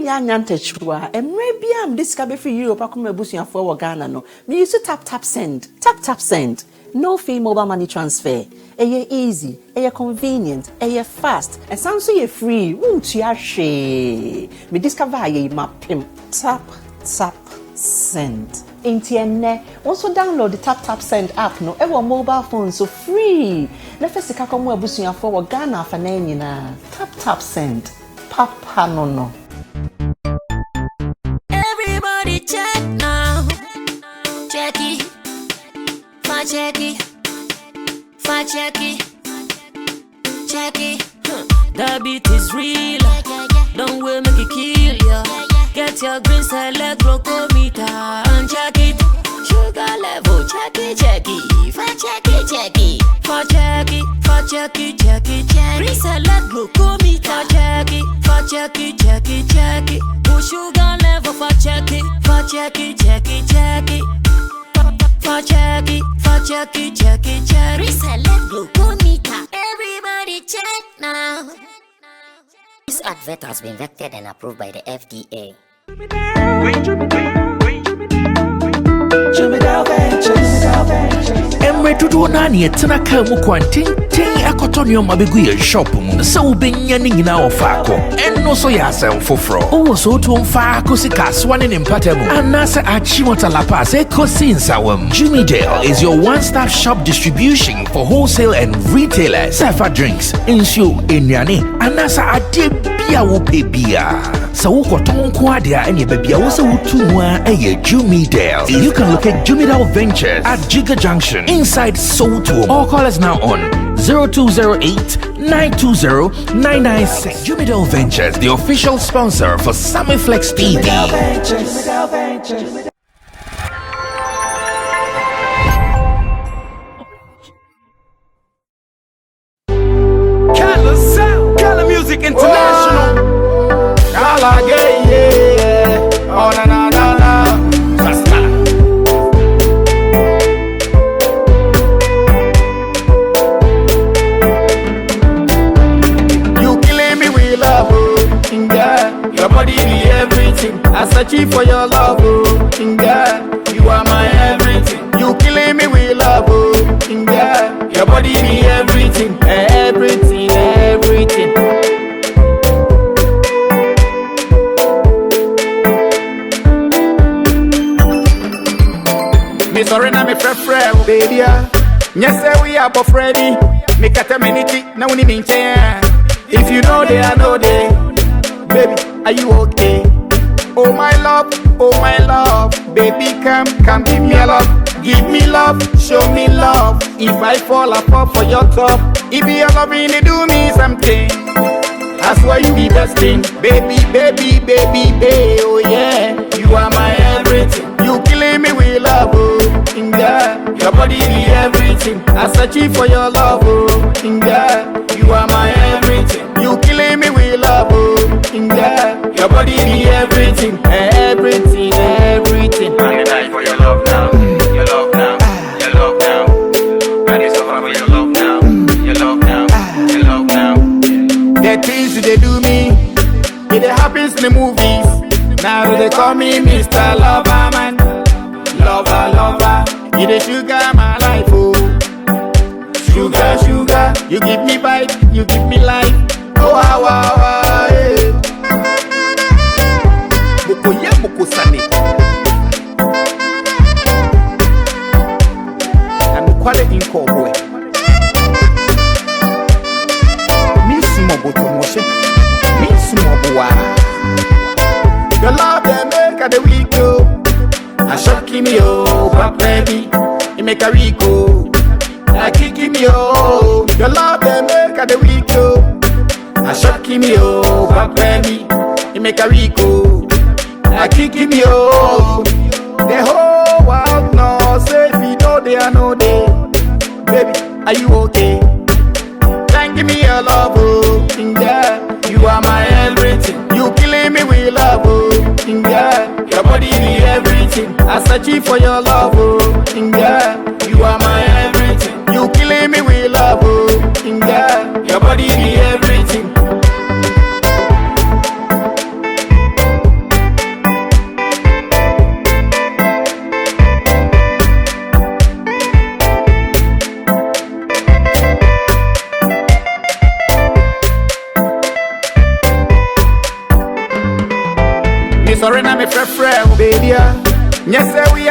ya nyantechwa emre bia am discover for Europe akoma busuafo wo Ghana no me use tap send no fee mobile money transfer easy convenient fast and sounds so free won't you she me discover ye mapim tap send Intienne also download the tap send app no ever mobile phone so free na first ka komo abusuafo wo Ghana fa na nyina tap send papa no everybody check now check it the beat is real don't wait make it kill ya get your green select glucometer and check it sugar level check it green select glucometer check it sugar level check it reselect glucometer. Everybody check now. This advert has been vetted and approved by the FDA. Emre dudu na ni etena ka mu kwanten akotonyo mabegu ye shop mu se wo benya ni nyina ofako enno so ya asem foforo wo so to mfa akosika swane ne mpatamu anase achimota la pass ekosinsa Jimmy Dale is your one-stop shop distribution for wholesale and retailers. Safa drinks, insure, enyane, anasa ade bia wo pebia. So wo koton ko ade a ene bebia wo se wo tuwa eye Jimmy Dale. You can locate Jimmy Dale Ventures at Giga Junction inside Soto. All call us now on 0208-920-996. Jimmy Dale Ventures, the official sponsor for Sammy Flex TV. Music International. Kala yeah. Oh na. You killing me with love, oh, Inga. Your body be everything. I search for your love, oh, Inga. You are my everything. You killing me with love, oh, Inga. Your body be everything. Me sorry na me frefre baby yes we are both ready me kata meniti na uni minche if you know they I know they baby are you okay oh my love baby come give me a love give me love show me love if I fall apart for your top if you are loving it do me something that's why you be best thing baby oh yeah you are my everything you killing me with love oh Inga your body be everything I search for your love oh Inga you are my everything you killing me with love oh Inga your body be everything I die for your love now your love now I dey suffer for your love now your love now the things they do me it happens in the movies now they call me Mr. Lover man lover you the sugar my life oh sugar you give me vibe you give me life oh wow hey. Boko sane I'm quality in boy your love they make a the week go I shock me oh but baby it make a week go I kick me oh your love they make a the week go I shock me oh but baby it make a week go I kick me oh the whole world knows say if you know they I know they baby are you okay thank me your love oh Inga you are my everything you killing me with love oh Inga your body be everything I search for your love oh Inga you are my everything you killing me with love oh Inga your body be everything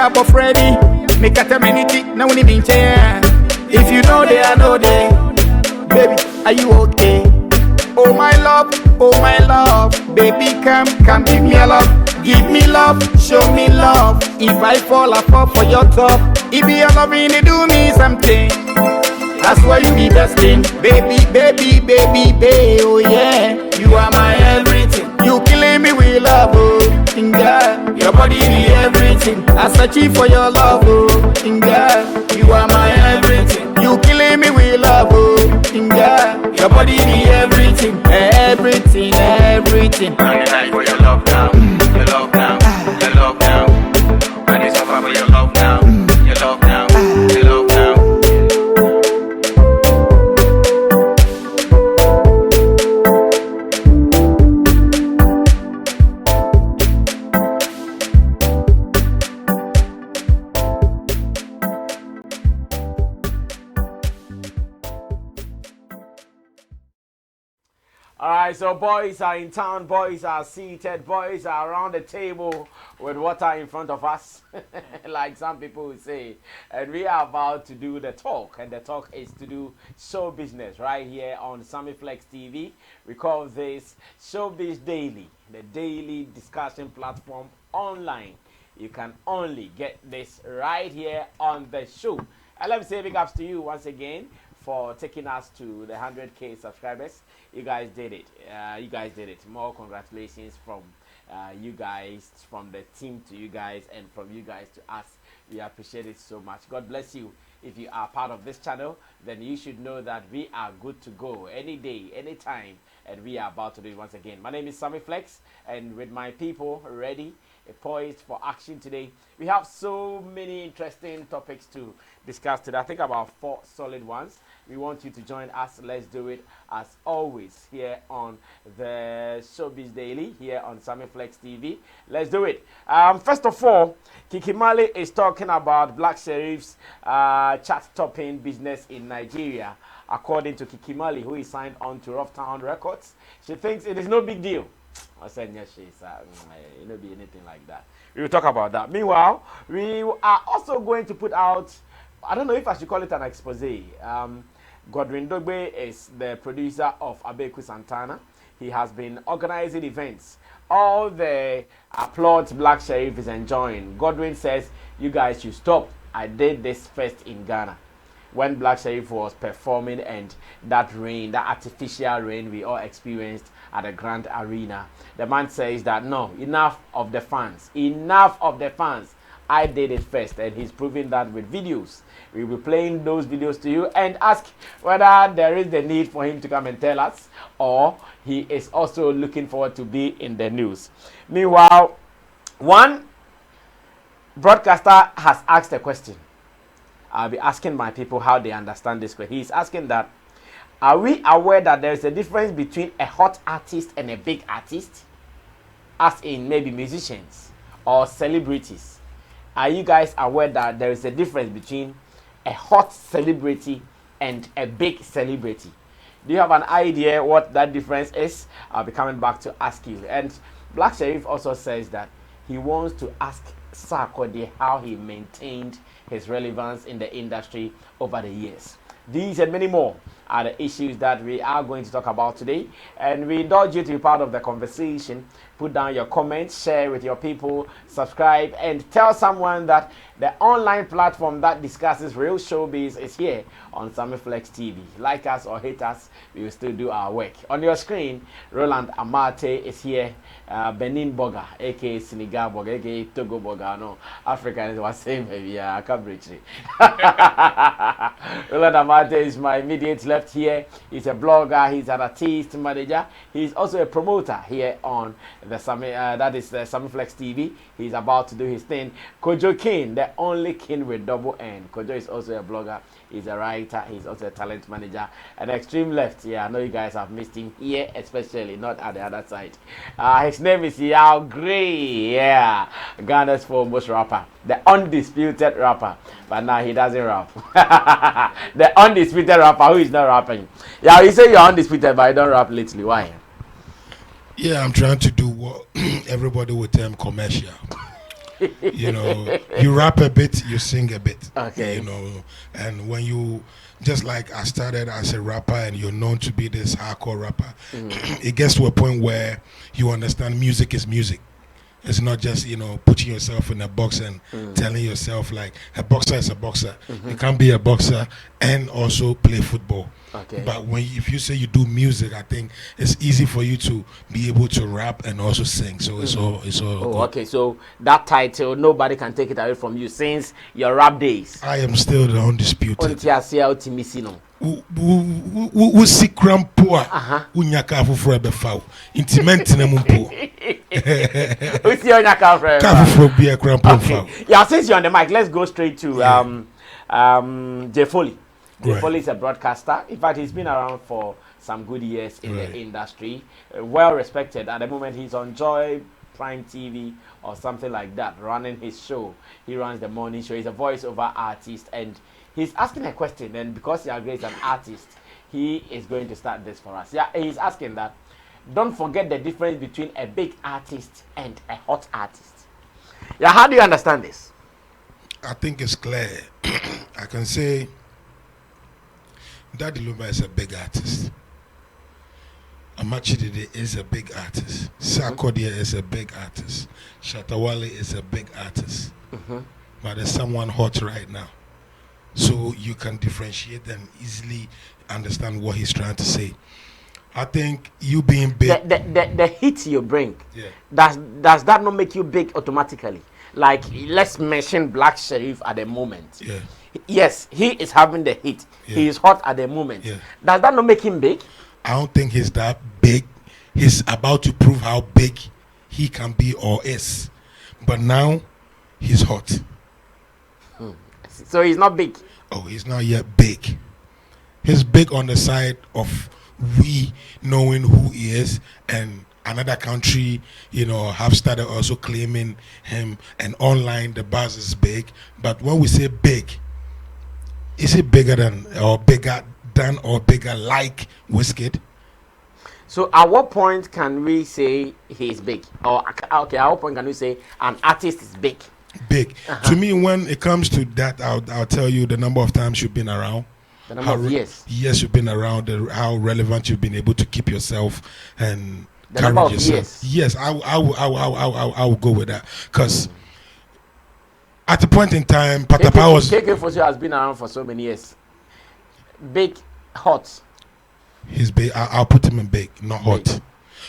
are both ready. Make a terminity, now we need chair. If you know they, I know they. Baby, are you okay? Oh my love, baby, come give me a love. Give me love, show me love. If I fall, I fall for your top. If you're loving it, do me something. That's why you be destined. Baby, baby, baby, baby, oh yeah. You are my everything. You killing me with love, oh. Girl, your body be everything. I searching for your love, oh. Girl, you are my everything. You killing me with love, oh. Girl, your body be everything. Everything, everything. I'm the for your love now. Your love now. Your love now. And it's over for your love now. Your love now. Your love now. Alright, so boys are in town, boys are seated, boys are around the table with water in front of us, like some people would say. And we are about to do the talk, and the talk is to do show business right here on Sammy Flex TV. We call this Showbiz Daily, the daily discussion platform online. You can only get this right here on the show. And let me say big ups to you once again for taking us to the 100K subscribers. You guys did it. You guys did it. More congratulations from you guys, from the team to you guys, and from you guys to us. We appreciate it so much. God bless you. If you are part of this channel, then you should know that we are good to go any day, anytime, and we are about to do it once again. My name is Sammy Flex, and with my people ready, poised for action today, we have so many interesting topics to discuss today. I think about 4 solid ones. We want you to join us. Let's do it as always here on the Showbiz Daily here on Sammy Flex TV. Let's do it. First of all, Kikimali is talking about Black Sherif's chart-topping business in Nigeria. According to Kikimali, who is signed on to Rough Town Records, she thinks it is no big deal. I said, yes, she's it will be anything like that. We will talk about that. Meanwhile, we are also going to put out, I don't know if I should call it an expose. Godwin Dogbe is the producer of Abeku Santana. He has been organizing events. All the applause Black Sherif is enjoying. Godwin says, you guys should stop. I did this first in Ghana. When Black Sherif was performing, and that rain, that artificial rain we all experienced at the Grand Arena, the man says that no, enough of the fans. Enough of the fans. I did it first, and he's proving that with videos. We will be playing those videos to you and ask whether there is the need for him to come and tell us, or he is also looking forward to be in the news. Meanwhile, one broadcaster has asked a question. I'll be asking my people how they understand this question. He's asking that, are we aware that there is a difference between a hot artist and a big artist? As in maybe musicians or celebrities. Are you guys aware that there is a difference between a hot celebrity and a big celebrity? Do you have an idea what that difference is? I'll be coming back to ask you. And Black Sherif also says that he wants to ask Sarkodie how he maintained his relevance in the industry over the years. These and many more are the issues that we are going to talk about today, and we indulge you to be part of the conversation. Put down your comments, share with your people, subscribe, and tell someone that the online platform that discusses real showbiz is here on Sammy Flex TV. Like us or hate us, we will still do our work. On your screen, Roland Amate is here. Benin Boga, aka Senegal Boga, aka Togo Boga. No, African is the same, baby. I can't breach it. Roland Amate is my immediate left here. He's a blogger, he's an artist manager, he's also a promoter here on the Sammy, that is the Sammy Flex TV. He's about to do his thing. Kojo King, the only king with double N. Kojo is also a blogger, he's a writer, he's also a talent manager. And extreme left, yeah, I know you guys have missed him here, especially not at the other side. His name is Yao Gray, yeah, Ghana's foremost rapper, the undisputed rapper, but now he doesn't rap. The undisputed rapper who is not rapping. Yeah, you say you're undisputed, but you don't rap lately. Why? Yeah, I'm trying to do what everybody would term commercial. You know, you rap a bit, you sing a bit. Okay. You know, and when you, just like I started as a rapper and you're known to be this hardcore rapper, it gets to a point where you understand music is music. It's not just, you know, putting yourself in a box and telling yourself like a boxer is a boxer. You can't be a boxer and also play football. Okay. But if you say you do music, I think it's easy for you to be able to rap and also sing. So it's all Oh, good. okay. So that title, nobody can take it away from you since your rap days. I am still the undisputed. Ontiasia Otimisino. Wo si krampo a unyaka afoforo ebefa intimate na mumpo Who's your nyaka friend? ka afoforo bi e krampo fa. Yeah, since you're on the mic, let's go straight to Jay Foley. Jay Right. Foley is a broadcaster. In fact, he's been around for some good years in the industry. Well respected. At the moment, he's on Joy Prime TV or something like that, running his show. He runs the morning show. He's a voiceover artist, and he's asking a question. And because he agrees an artist, he is going to start this for us. Yeah, he's asking that. Don't forget the difference between a big artist and a hot artist. Yeah, how do you understand this? I think it's clear. I can say Daddy Lumba is a big artist. Amachidide is a big artist. Sarkodie is a big artist. Shatawale is a big artist. But there's someone hot right now. So you can differentiate and easily understand what he's trying to say. I think you being big. The hit you bring, Yeah. does that not make you big automatically? Like, let's mention Black Sherif at the moment. Yeah. Yes, he is having the hit. Yeah. He is hot at the moment. Yeah. Does that not make him big? I don't think he's that big. He's about to prove how big he can be or is. But now he's hot. So he's not big. Oh, he's not yet big. He's big on the side of we knowing who he is, and another country, you know, have started also claiming him, and online the buzz is big. But when we say big, is it bigger than or bigger like Wizkid? So at what point can we say he's big? Or okay, at what point can we say an artist is big? Big. To me, when it comes to that, I'll tell you the number of times you've been around. The number of years. Yes, you've been around. How relevant you've been able to keep yourself and The number carry of yourself. years. Yes, I will go with that, because at the point in time, Patapa was KK Fosu has been around for so many years. Big, hot. he's big. I'll put him in big, not hot,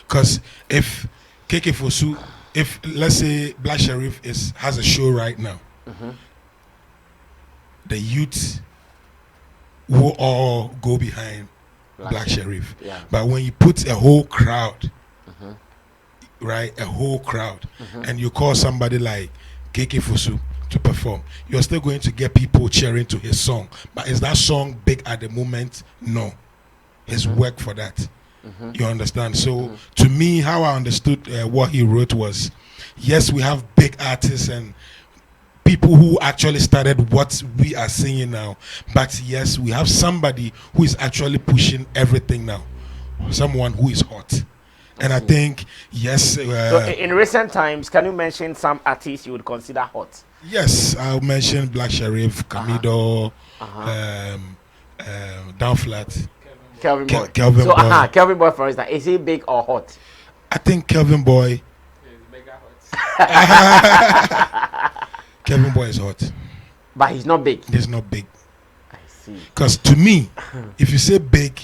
because if KK Fosu, if let's say Black Sherif has a show right now, the youth will all go behind Black Sherif. Yeah. But when you put a whole crowd, right, a whole crowd, and you call somebody like KK Fosu to perform, you're still going to get people cheering to his song. But is that song big at the moment? No. It's work for that. You understand? So to me, how I understood what he wrote was, yes, we have big artists and people who actually started what we are seeing now, but yes, we have somebody who is actually pushing everything now, someone who is hot. And I think, yes, So in recent times, can you mention some artists you would consider hot? yes, I'll mention Black Sherif, Camido, Down Flat. Kelvin Boy. Kelvin so, Boy. Kelvin Boy, for instance, is he big or hot? I think Kelvin Boy. Kelvin Boy is hot. But he's not big. He's not big. I see. Because to me, if you say big,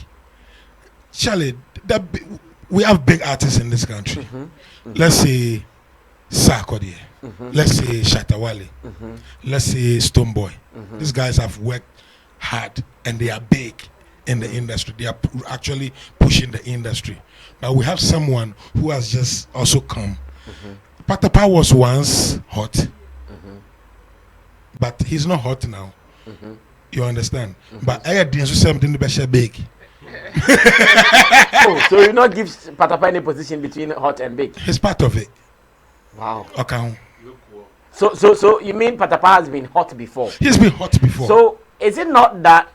Charlie, we have big artists in this country. Let's say Sarkodie. Let's say Shatawale. Let's say Stonebwoy. These guys have worked hard and they are big in the industry. They are actually pushing the industry. But we have someone who has just also come. Patapa was once hot. But he's not hot now. You understand? But I didn't say something big. Oh, so you not give Patapa any position between hot and big? He's part of it. Wow. Okay. So you mean Patapa has been hot before? He's been hot before. So is it not that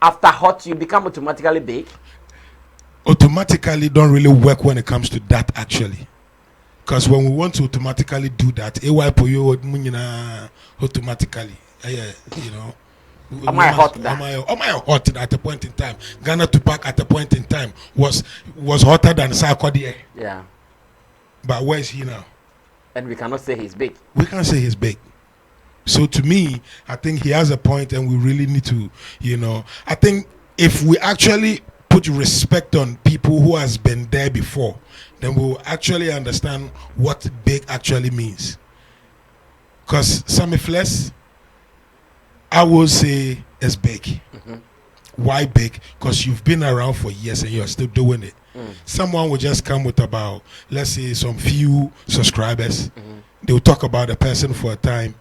after hot you become automatically big? Automatically don't really work when it comes to that actually. Because when we want to automatically do that, automatically, you know. Am I hot? Am I hot at a point in time? Ghana Tupac at a point in time was hotter than Sarkodie. Yeah. But where is he now? And we cannot say he's big. We can't say he's big. So to me, I think he has a point, and we really need to, you know. I think if we actually put respect on people who has been there before, then we'll actually understand what big actually means. Because Sammy Flex, I will say, is big. Mm-hmm. Why big? Because you've been around for years and you're still doing it. Someone will just come with about, let's say, some few subscribers. They'll talk about the person for a time.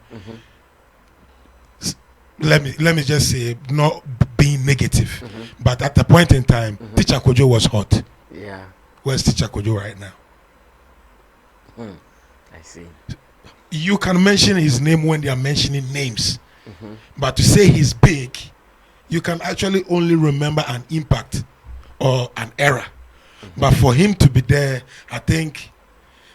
Let me just say, not being negative, but at the point in time, Teacher Kojo was hot. Yeah. Where's Teacher Kojo right now? I see. You can mention his name when they are mentioning names, but to say he's big, you can actually only remember an impact or an era. But for him to be there, I think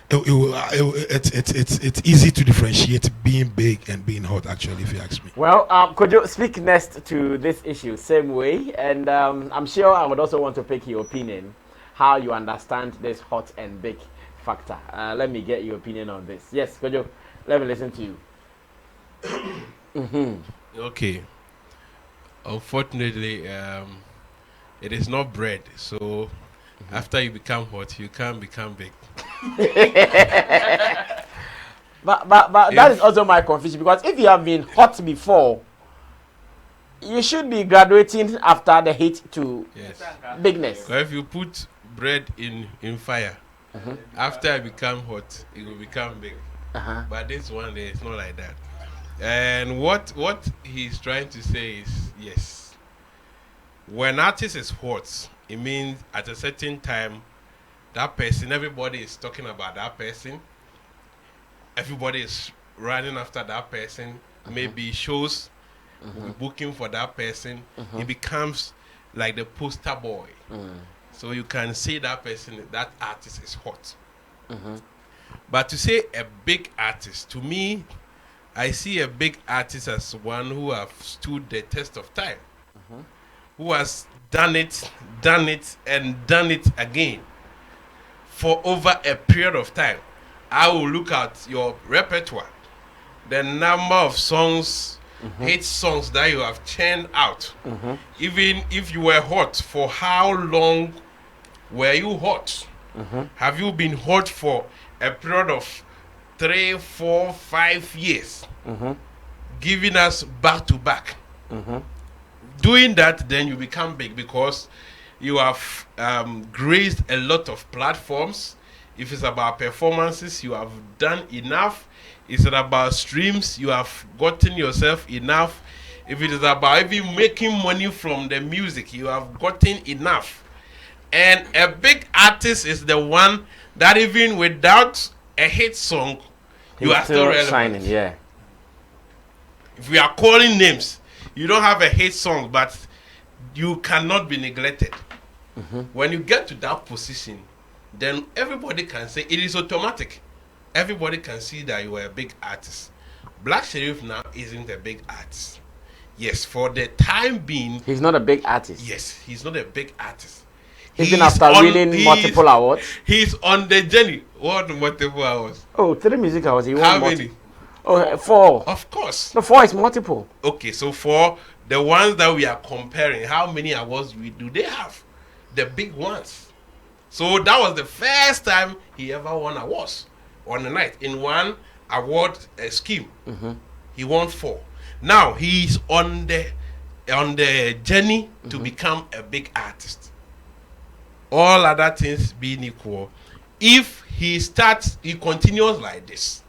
it's easy to differentiate being big and being hot, actually, if you ask me. Well, could you speak next to this issue, same way? And I'm sure I would also want to pick your opinion, how you understand this hot and big factor. Let me get your opinion on this. Yes, could you? Let me listen to you. Okay. Unfortunately, it is not bread, so after you become hot, you can't become big. But that is also my confusion, because if you have been hot before, you should be graduating after the heat to bigness. So if you put bread in fire, after it become hot, it will become big. But this one, it's not like that. And what he's trying to say is, yes, when artist is hot, it means at a certain time, that person, everybody is talking about that person. Everybody is running after that person. Maybe shows booking for that person. It becomes like the poster boy. So you can say that person, that artist is hot. But to say a big artist, to me, I see a big artist as one who have stood the test of time, who has done it, and done it again for over a period of time. I will look at your repertoire, the number of songs, hit songs that you have churned out. Even if you were hot, for how long were you hot? Have you been hot for a period of 3, 4, 5 years, giving us back to back? Doing that, then you become big, because you have graced a lot of platforms. If it's about performances, you have done enough. Is it about streams? You have gotten yourself enough. If it is about even making money from the music, you have gotten enough. And a big artist is the one that even without a hit song, you are still relevant. Shining, yeah. If we are calling names, you don't have a hit song, but you cannot be neglected. When you get to that position, then everybody can say it is automatic. Everybody can see that you are a big artist. Black Sherif now isn't a big artist. Yes, for the time being, he's not a big artist. Yes, he's not a big artist. Even after winning multiple awards. He's on the journey. What multiple awards? Oh, 3 music awards. He won how many? Oh, 4. Of course. No, 4 is multiple. Okay, so for the ones that we are comparing, how many awards do they have? The big ones. So that was the first time he ever won awards on the night in one award scheme. He won 4. Now he's on the journey to become a big artist. All other things being equal, if he continues like this,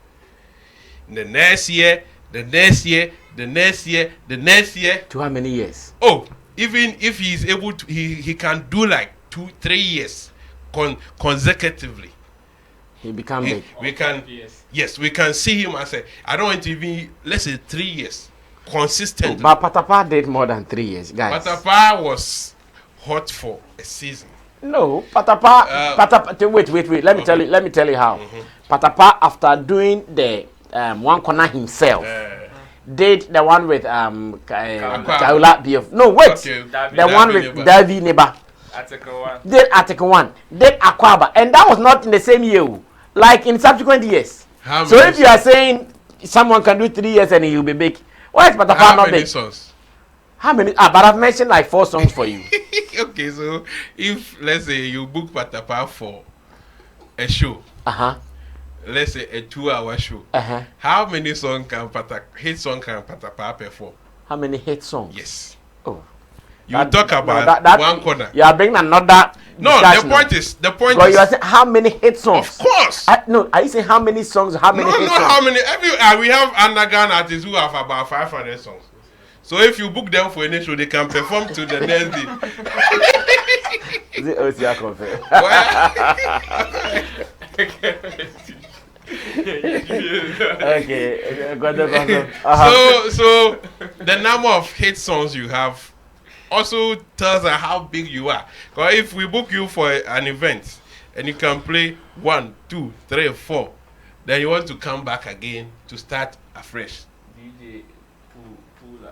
the next year, the next year, the next year, the next year. To how many years? Oh, even if he's able to, he can do like 2-3 years consecutively. He become big. We can, yes, we can see him as I don't want to even, let's say 3 years consistently. But Patapaa did more than 3 years, guys. Patapaa was hot for a season. No, Patapa. Wait. Let me tell you how. Patapa, after doing the one corner himself, did the one with Kaula BF. No, wait. Okay. The one with Davy Neighbor. Did Article 1. Did Aquaba, and that was not in the same year. Like in subsequent years. So if you are saying someone can do 3 years and he will be big, why is Patapa not big? Songs? How many? But I've mentioned like 4 songs for you. Okay, so if let's say you book Patapa for a show, let's say a 2-hour show, how many hit song can Patapa perform? How many hit songs? Yes. Oh, you talk about that, one corner. You are bringing another. No, the point is. But you are saying how many hit songs? Of course. No, are you saying how many songs? How many? No, hit not songs? how many. We have underground artists who have about 500 songs. So if you book them for any show, they can perform to the next day. Is it OCR confirmed? Okay. So the number of hit songs you have also tells us how big you are. Because if we book you for an event and you can play 1, 2, 3, 4, then you want to come back again to start afresh. DJ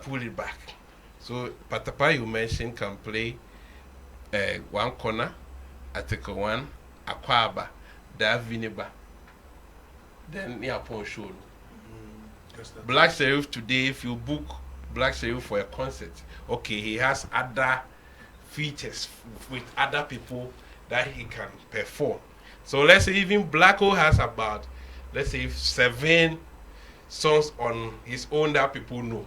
pull it back. So Patapa you mentioned can play one corner, Article 1, Aquaba, Daviniba. Then Yapon show. Black Sherif today, if you book Black Sherif for a concert, okay, he has other features with other people that he can perform. So let's say even Blacko has about, let's say 7 songs on his own that people know.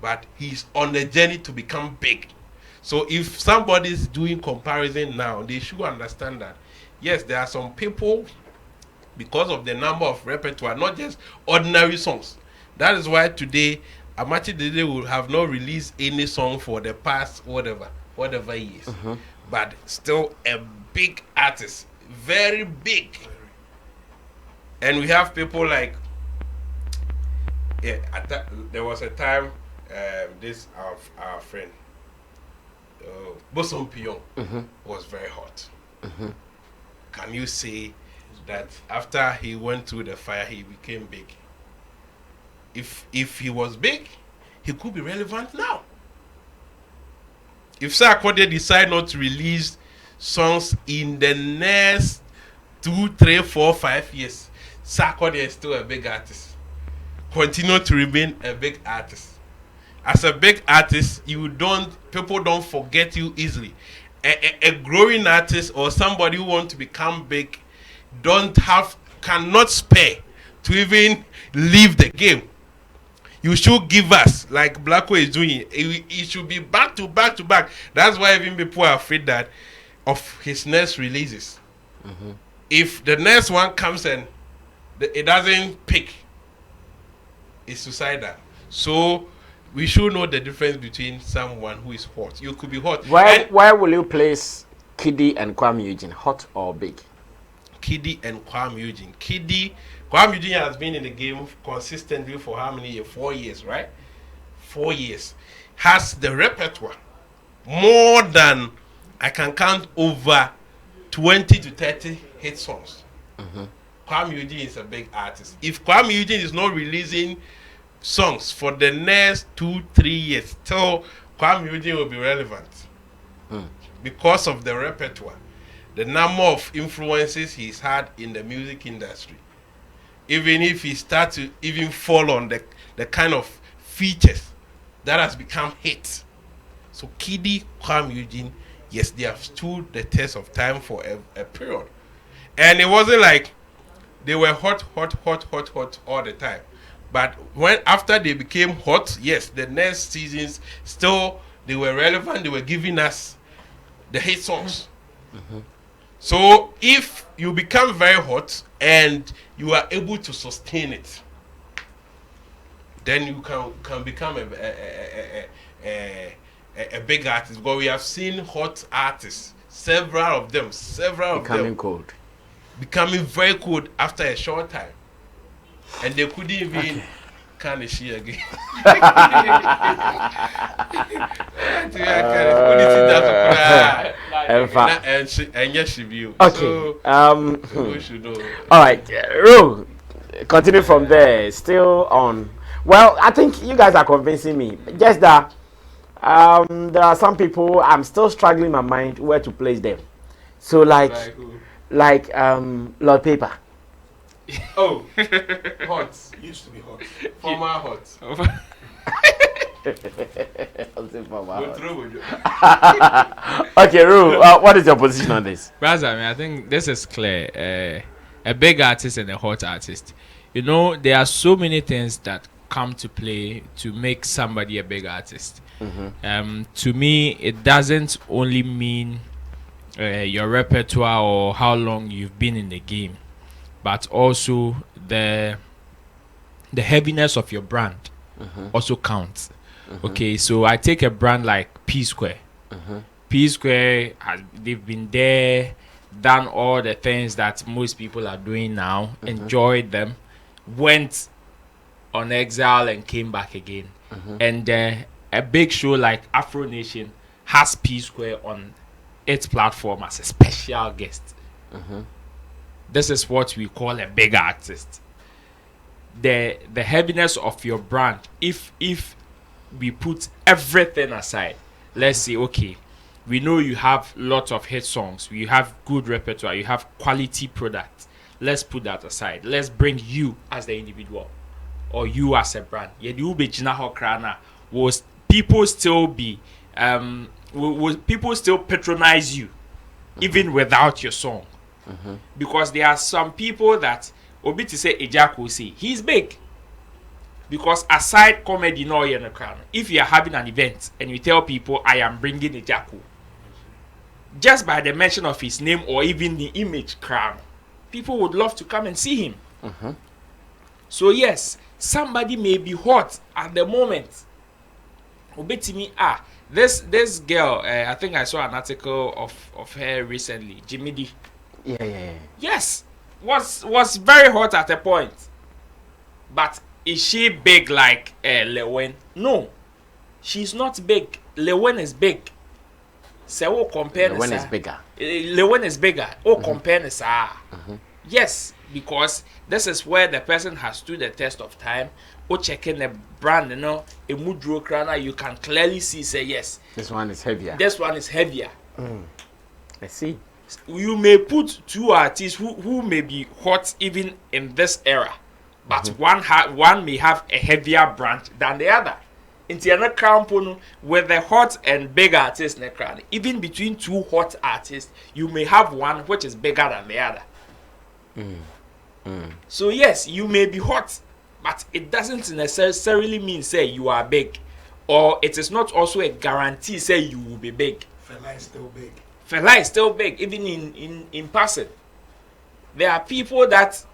But he's on the journey to become big. So if somebody's doing comparison now, they should understand that, yes, there are some people, because of the number of repertoire, not just ordinary songs. That is why today, Amachi Dede will have not released any song for the past whatever years. But still a big artist, very big. And we have people like, there was a time, this our friend, Bosom Pion, was very hot. Can you say that after he went through the fire, he became big? If he was big, he could be relevant now. If Sarkodie decide not to release songs in the next 2, 3, 4, 5 years, Sarkodie is still a big artist. Continue to remain a big artist. As a big artist, people don't forget you easily. A growing artist or somebody who wants to become big cannot spare to even leave the game. You should give us, like Blacko is doing, it should be back to back to back. That's why even people are afraid that of his next releases. If the next one comes and it doesn't pick, it's suicidal. So we should know the difference between someone who is hot. You could be hot. Where will you place Kiddy and Kuami Eugene, hot or big? Kiddy and Kuami Eugene. Kuami Eugene has been in the game consistently for how many years? 4 years, right? 4 years. Has the repertoire more than, I can count, over 20 to 30 hit songs. Kuami Eugene is a big artist. If Kuami Eugene is not releasing songs for the next 2-3 years, till Kuami Eugene will be relevant. Because of the repertoire, the number of influences he's had in the music industry. Even if he starts to even fall on the kind of features that has become hits. So Kiddy, Kuami Eugene, yes, they have stood the test of time for a period. And it wasn't like they were hot all the time. But after they became hot, yes, the next seasons still they were relevant. They were giving us the hit songs. So if you become very hot and you are able to sustain it, then you can become a big artist. But we have seen hot artists, several of them becoming very cold after a short time. And they couldn't even kind of see again. And yes, she view. Okay. So we should know. All right, Ro, continue from there. Still on. Well, I think you guys are convincing me. Just that there are some people I'm still struggling in my mind where to place them. So like Lord Paper. Oh, hot. Used to be hot. Former hot. Okay, Ru, what is your position on this? Brother, I think this is clear. A big artist and a hot artist. You know, there are so many things that come to play to make somebody a big artist. To me, it doesn't only mean your repertoire or how long you've been in the game, but also the heaviness of your brand also counts. Okay, so I take a brand like P Square. P Square they've been there, done all the things that most people are doing now, enjoyed them, went on exile and came back again. And a big show like Afro Nation has P Square on its platform as a special guest. This is what we call a big artist. The heaviness of your brand, if we put everything aside, let's say, okay, we know you have lots of hit songs, you have good repertoire, you have quality products. Let's put that aside. Let's bring you as the individual or you as a brand. Was people still be will people still patronize you even without your song? Because there are some people that Obi to say Ejak will say he's big. Because aside comedy no in the crown, if you are having an event and you tell people I am bringing Ejaku, just by the mention of his name or even the image crown, people would love to come and see him. So yes, somebody may be hot at the moment. Obetimi this girl, I think I saw an article of her recently, Jimmy D. Yeah. Yes, was very hot at a point, but is she big like Lewen? No, she's not big. Lewen is big. So compare Lewen is bigger. Lewen is bigger. Compare yes, because this is where the person has stood the test of time. Checking the brand, a mudro crana, you can clearly see. Say yes, this one is heavier. This one is heavier. I see. You may put two artists who may be hot even in this era, but one may have a heavier brand than the other. In the crown with the hot and big artists, even between two hot artists, you may have one which is bigger than the other. So yes, you may be hot, but it doesn't necessarily mean say you are big, or it is not also a guarantee say you will be big. Fela is still big. Fela is still big, even in person. There are people that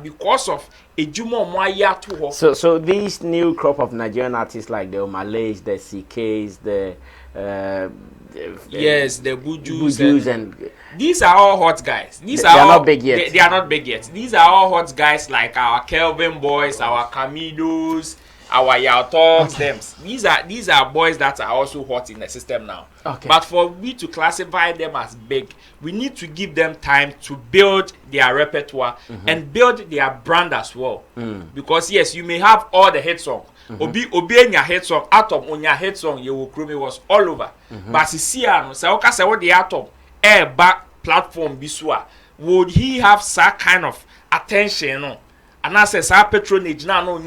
because of a jumo. So these new crop of Nigerian artists like the Omalays, the CKs, the Bujus and these are all hot guys. They are not big yet. They are not big yet. These are all hot guys like our Kelvin boys, our Camidos, our Yao Talks, them. These are boys that are also hot in the system now. Okay. But for we to classify them as big, we need to give them time to build their repertoire and build their brand as well. Because yes, you may have all the hit songs. Obi in your hit song, Atom on your hit song, you will crew was all over. But see, so okay, say what the Atom back platform biswa, would he have that kind of attention? No, and I say our patronage now no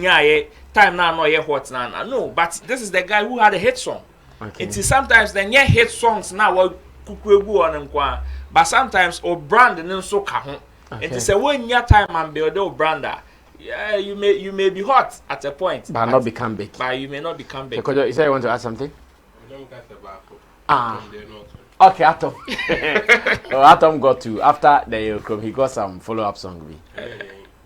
time now no hot now. No, but this is the guy who had a hit song. Okay. It is sometimes the near hit songs now what kukwegu on them, but sometimes or brand and so kahon. It is a one year time and build a brander. Yeah, you may be hot at a point, but not become big. But you may not become big. So, you say you want to add something? Ah. Okay, Atom. Atom got to after the Eurochrome, he got some follow-up song.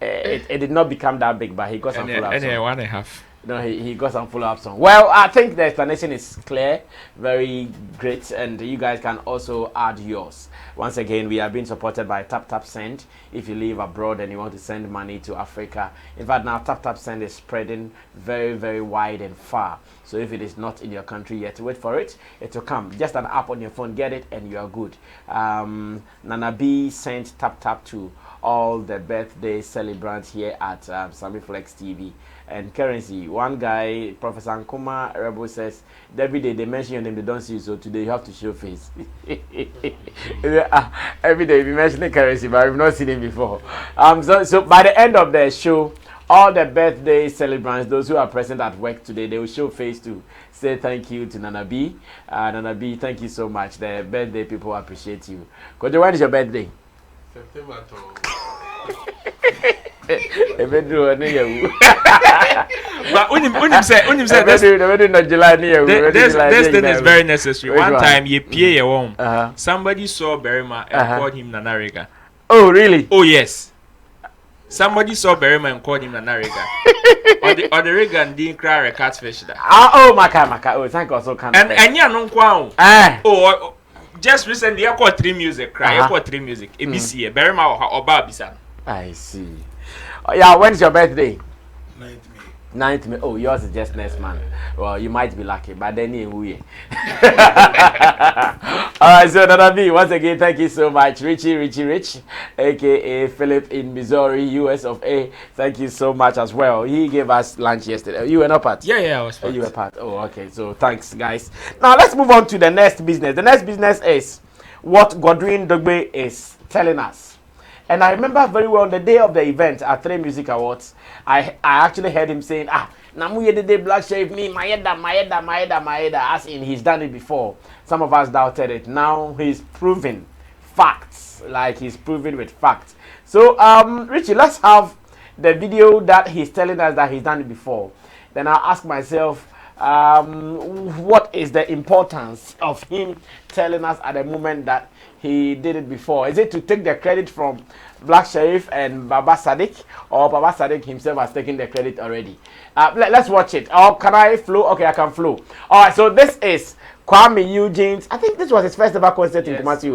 It did not become that big, but he got some follow-up song. 1.5. No, he got some follow-up song. Well, I think the explanation is clear, very great, and you guys can also add yours. Once again, we are being supported by Tap Send. If you live abroad and you want to send money to Africa, in fact, now Tap Send is spreading very, very wide and far. So if it is not in your country yet, wait for it. It will come. Just an app on your phone, get it, and you are good. Nana B sent tap to all the birthday celebrants here at Sammy Flex TV. And currency, one guy, Professor Nkuma Rebel says, every day they mention your name, they don't see you, so today you have to show face. Every day we mention currency, but I've not seen him before. So by the end of the show, all the birthday celebrants, those who are present at work today, they will show face to say thank you to Nana B. Nana B, thank you so much. The birthday people appreciate you. Kojo, when is your birthday? September 12th. But unim say this thing is very necessary. One time you pay your home. Somebody saw Berima and called him Nanarega. Oh really? Oh yes. Somebody saw Berima and called him Nanarega. or the Regan didn't cry a catfish that. Oh maka. Oh thank you so kind. And ya no kwao. Oh just recently I called 3 music cry. I called 3 music. ABC Berima or Babisan. I see. Oh, yeah, when's your birthday? 9th May. 9th May. Oh, yours is just next month. Well, you might be lucky, but then you Alright, so Nana B, once again, thank you so much. Richie Rich, aka Philip in Missouri, US of A. Thank you so much as well. He gave us lunch yesterday. You were not part? Yeah, I was part. You were part. Oh, okay. So thanks, guys. Now let's move on to the next business. The next business is what Godwin Dogbe is telling us. And I remember very well the day of the event at 3 Music Awards, I actually heard him saying, Namuye the day Black Sherif me, Maeda, as in he's done it before. Some of us doubted it. Now he's proving facts, like he's proving with facts. So, Richie, let's have the video that he's telling us that he's done it before. Then I'll ask myself, what is the importance of him telling us at the moment that he did it before? Is it to take the credit from Black Sherif and Baba Sadiq, or Baba Sadiq himself has taken the credit already? Let's watch it. Or can I flow? Okay, I can flow. All right, so this is Kuami Eugene's. I think this was his first ever concert in Kumasi.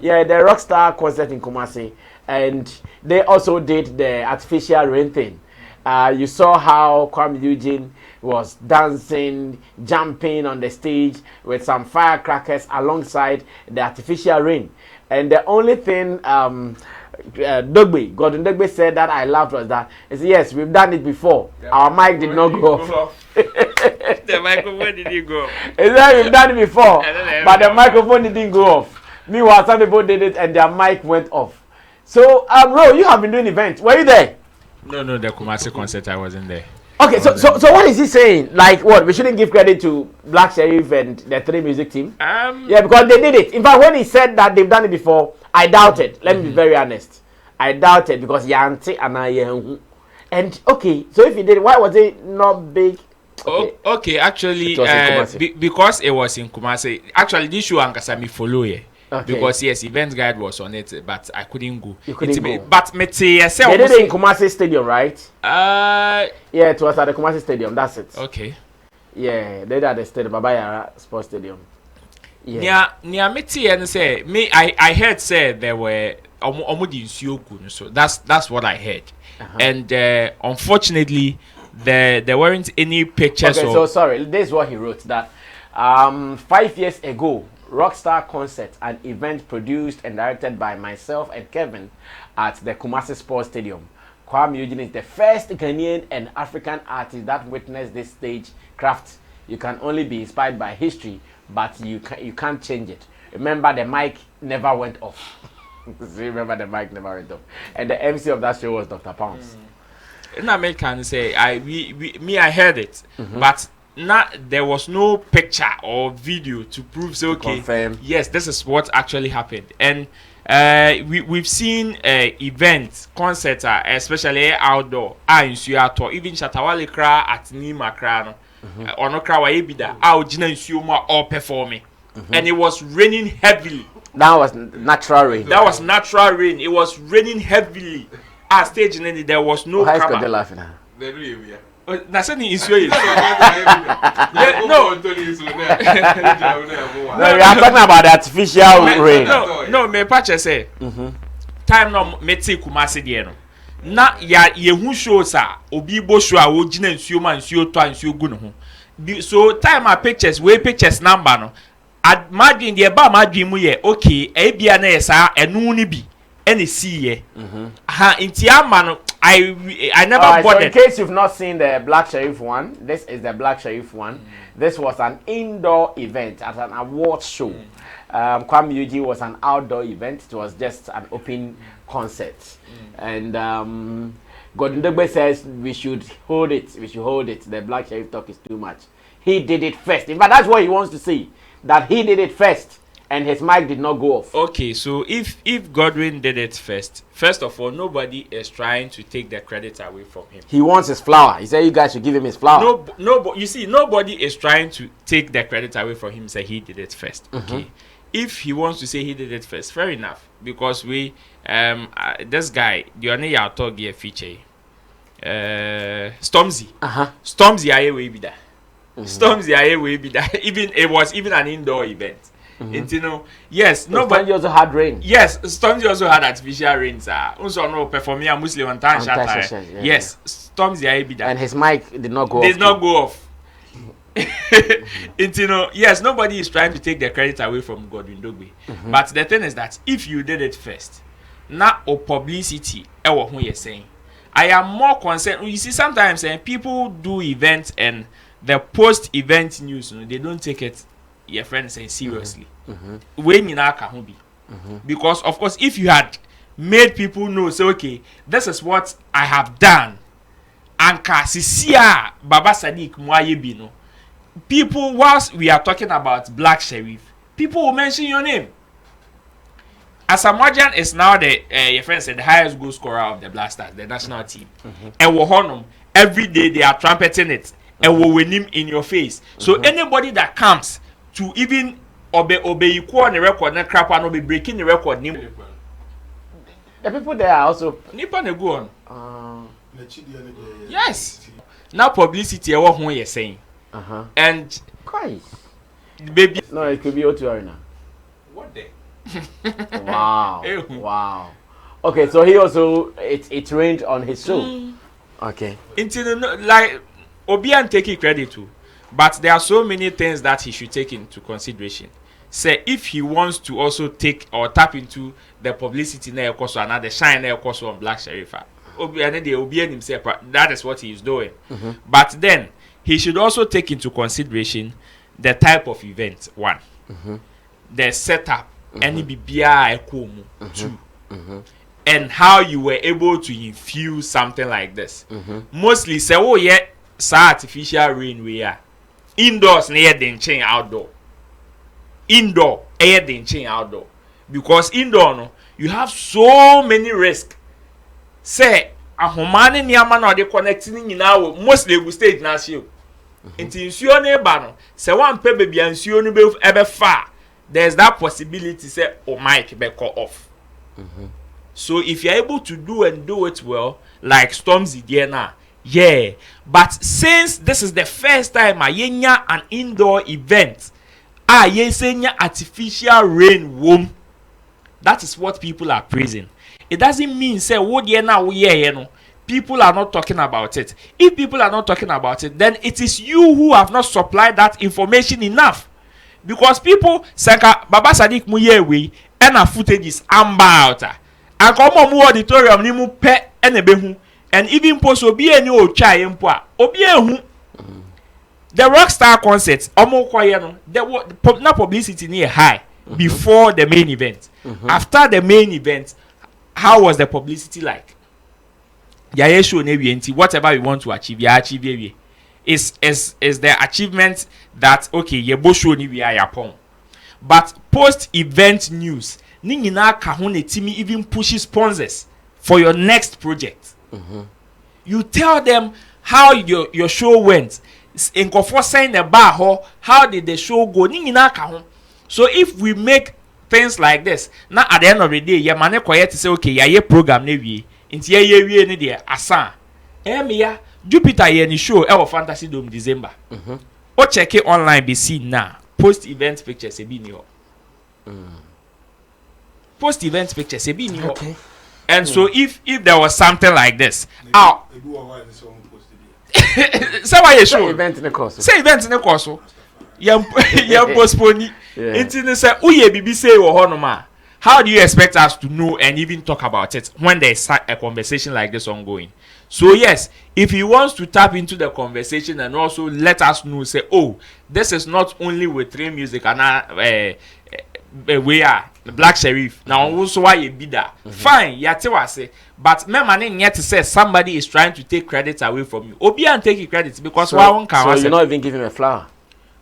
Yeah, the Rockstar concert in Kumasi. And they also did the artificial rain thing. You saw how Kuami Eugene was dancing, jumping on the stage with some firecrackers alongside the artificial rain. And the only thing Gordon Dogbe said that I loved was that he said, yes, we've done it before. Our mic did not go off. The microphone didn't go off. He said we've done it before, but the microphone didn't go off. Meanwhile, some people did it and their mic went off. So, Ro, you have been doing events. Were you there? No, the Kumasi concert, I wasn't there. Okay, so what is he saying? Like what? We shouldn't give credit to Black Sherif and the 3 Music team? Yeah, because they did it. In fact, when he said that they've done it before, I doubted. Let me be very honest. I doubted because Yanti and I and okay, so if he did, why was it not big? Okay, actually, because it was in Kumasi. Actually, this show Ankasami follow here. Okay. Because yes, event guide was on it, but I couldn't go. You couldn't go. But they did it in Kumasi Stadium, right? Yeah, it was at the Kumasi Stadium. That's it. Okay. Yeah, they did at the stadium, Babaya Sports Stadium. Yeah. Say me. I heard say there were so that's what I heard, and unfortunately, there weren't any pictures. Okay, so sorry. This is what he wrote that 5 years ago. Rockstar concert, an event produced and directed by myself and Kevin at the Kumasi Sports Stadium. Kuami Eugene is the first Ghanaian and African artist that witnessed this stage craft. You can only be inspired by history, but you can't change it. Remember, the mic never went off. Remember, the mic never went off. And the MC of that show was Dr. Pounds. And I can say I heard it, but there was no picture or video to prove confirm. Yes, this is what actually happened. And we've seen events, concerts, especially outdoor, in Suyato, even Shatawale Kra at Nima Kra, or no Kra Waibida, Jina Suma all performing. And it was raining heavily. That was natural rain. It was raining heavily. At stage there was no camera. How is they laughing at? That's an issue. No, we are talking about the artificial rain. No, me patch say. Time no me take Kumasi there no. Na ya ye hu show sa obi bo show a wo gina nsuo ma nsuo to nsuo gu no ho. So time our pictures, we pictures number no. At margin the aba margin mu ye okay. Ebia na yesa enu ni bi. Any see ye. Ha inti ama no. I never Alright, bought so in it. case you've not seen the Black Sherif one, this is the Black Sherif one. This was an indoor event at an awards show. Kuami Eugene was an outdoor event. It was just an open concert. And Gordon Dogbe says we should hold it. We should hold it. The Black Sherif talk is too much. He did it first. In fact, that's what he wants to see. That he did it first. And his mic did not go off. Okay, so if Godwin did it first of all, nobody is trying to take the credit away from him. He wants his flower. He said you guys should give him his flower. No, you see, nobody is trying to take the credit away from him. Say he did it first. Okay, if he wants to say he did it first, fair enough. Because we, this guy, the only talk here feature, Stormzy. Stormzy aye we be that. Stormzy aye we be that. Even it was even an indoor event. You know, yes, nobody. Stormzy also had rain. Yes, Stormzy also had artificial rain, sir. Also, no performing a Muslim on time shot. Yes, Stormzy aye be that. And his mic did not go off. Did not go off. You know, yes, nobody is trying to take the credit away from Godwin Dogbe. But the thing is that if you did it first, now publicity, what you're saying, I am more concerned. You see, sometimes people do events and the post-event news, they don't take it. Your friend saying seriously. When you know because of course, if you had made people know, say okay, this is what I have done, and Kasisia Baba Sadiq Mwayebino. People, whilst we are talking about Black Sherif, people will mention your name. Asamoah is now the your friend said the highest goal scorer of the Black Stars, the national team. And Wohonum, every day they are trumpeting it and will win him in your face. So anybody that comes to even obey equal on the record, and crap and be breaking the record. The people there are also Nipa ne go on. Yes. Now publicity what you're saying. And Christ. Baby. No, it could be O2 Arena. What the? Wow. Wow. Okay, so he also it rained on his show. Okay. Into like Obian taking credit too. But there are so many things that he should take into consideration. Say if he wants to also take or tap into the publicity na ekoso and the shine na ekoso on Black Sherif. Obian himself, that is what he is doing. But then he should also take into consideration the type of event. One, the setup, any BBI ekomu. Two, and how you were able to infuse something like this. Mostly say, oh yeah, artificial rain we are. Indoors near the chain outdoor. Indoor air the chain outdoor. Because indoor no, you have so many risks. Say a humane niama no de connecting now mostly we stage na show. Until nsuo ne ba no, say one pe baby nsuo no be ebe far. There's that possibility say oh mic be cut off. So if you're able to do it well, like Stormzy there now. Yeah, but since this is the first time I yenya an indoor event, yenya artificial rain womb. That is what people are praising. It doesn't mean say what now people are not talking about it. If people are not talking about it, then it is you who have not supplied that information enough. Because people Sanka Baba Sadiq Muyewe and a footage is about and come on auditorium ni mu pe enebehu. And even post obi any o try mpo a obi ehu the Rockstar concerts omo kwaye no the publicity near high before the main event. After the main event, how was the publicity like? Ya show na wi whatever we want to achieve ya achieve we is the achievement that okay ye bo show ni wi ayapon. But post event news ni nyina ka ho na timi even push sponsors for your next project. You tell them how your show went. In Kofo saying the bar, how did the show go? So if we make things like this, now at the end of the day, your man quiet to say, okay, your program nevi. Into ye ni there asan. Emia Jupiter ye show our Fantasy Dome December. O check it online be seen now. Post event pictures e be new. Post event pictures e be new. Okay. And so if there was something like this, Say why you show event in the course. Say event in the course. Yam postpone. Until they say, "Oh yeah, BBC or honoma." How do you expect us to know and even talk about it when there's a conversation like this ongoing? So yes, if he wants to tap into the conversation and also let us know, say, "Oh, this is not only with Train Music and we are the Black Sherif. Now also why you be that? Fine, yeah, say, but my man yet to say somebody is trying to take credit away from you. Obi and take credit because why won't come? So you're not even giving him a flower.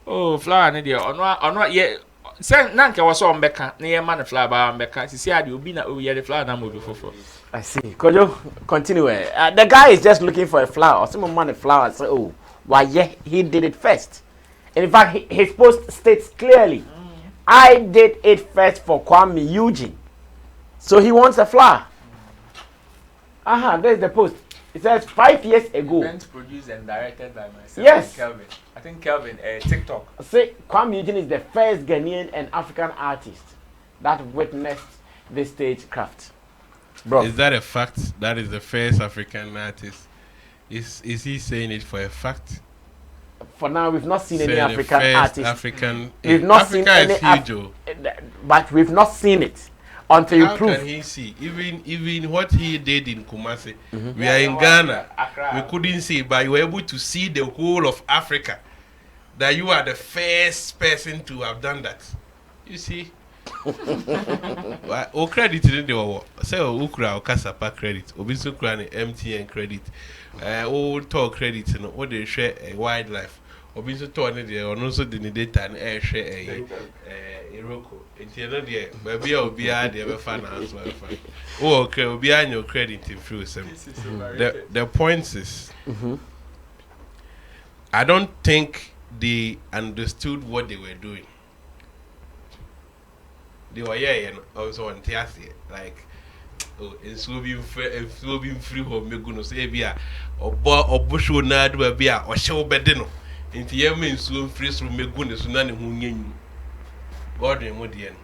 Oh, flower, no dear, or not yet. Say, Nanka was on Becca, near man flower by Becca. See, I do be not over the flower number before. I see. Could you continue? The guy is just looking for a flower. Someone want a flower. Say, oh, why? Yeah, he did it first. And in fact, his post states clearly, I did it first for Kuami Eugene. So he wants a flower. There's the post. It says 5 years ago. Event produced and directed by myself. Yes. Kelvin. I think Kelvin, TikTok. Say Kuami Eugene is the first Ghanaian and African artist that witnessed this stagecraft. Bro. Is that a fact? That is the first African artist. Is he saying it for a fact? For now, we've not seen any African artist. We've not seen any but we've not seen it until you prove. How can he see? Even what he did in Kumasi, we are in Ghana. We couldn't see, but you were able to see the whole of Africa. That you are the first person to have done that. You see. O credit in the say Ukra or Kasapa credit, Obisu Krani MTN credit, talk credit, no, what they share a wildlife, Obisu Tony, or also the data and air share a Iroko. In the end, yeah, maybe I'll be at the other finance. Oh, okay, will be on your credit in through some. The point is, I don't think they understood what they were doing. They were and also on Tiasi, like, oh, it's so being free home, you're going to say, Bia, or Bush will not do a beer, or show bedino. Into Yemen, so free from me goodness, none who knew God and Modian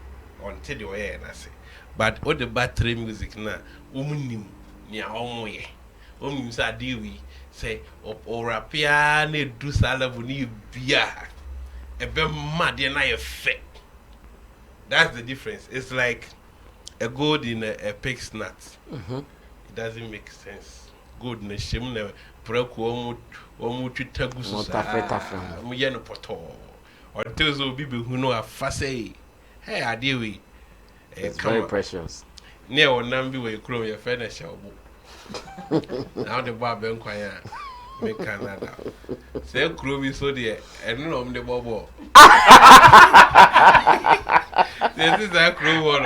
on Teddy and I say, but all the battery music now, woman near all way. Only Sadiwi say, or a piano do salavuni beer, a bit mad and I effect. That's the difference. It's like a gold in a pig's nut. It doesn't make sense. Gold in a shim never broke one chitagus. Muyano poto. Or those people who know a fasse. Hey, I deal with. It's very precious. Near one number where you crow your furniture. Now the barber inquire. Make Canada. Say, Crow so dear, and no, the bubble. This is a crow one.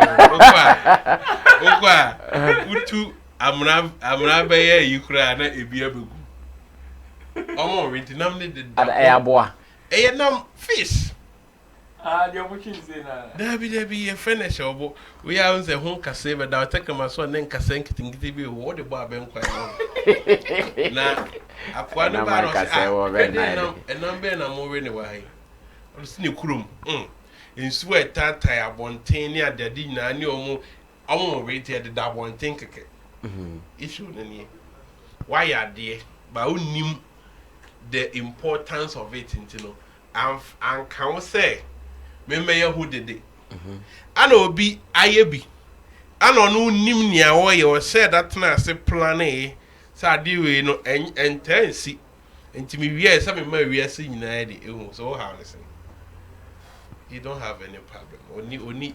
Utu, I'm not by you cry, not a beer. Oh, we denominated the air boy. A num fish. You're watching there be a furniture. We are on the home cassava. I'll take my son and Cassank to give you what the barber inquire. Now, I quite a number and I'm moving away. I'm sneak room. In sweat, Tata, Bontania, the dinner, I knew almost rated that one think. Issue any. Why are they? But who knew the importance of it, you know? And can say, Member who did it. I know be I be. I don't know Nimnia or said that now say plan A. So I do you know and ten see. And to me, we are some we are seeing it. So how listen. You don't have any problem.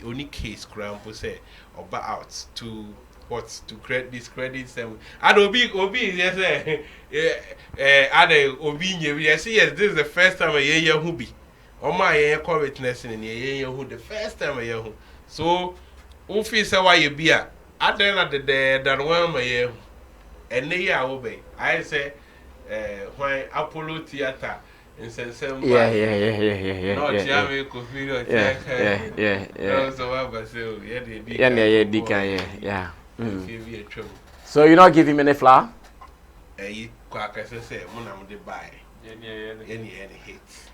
Only case grandpa say or back out to what to create this credits and I don't be yes obi yes this is the first time I hear who be. Oh my witness in who the first time I hear. So who feels why you be at the end of the day than one my and they are obey. I say when Apollo Theatre in September. Yeah. No, Jamie could figure yeah. So you not give him any flour? You quack as I say, when I'm the buy any hits.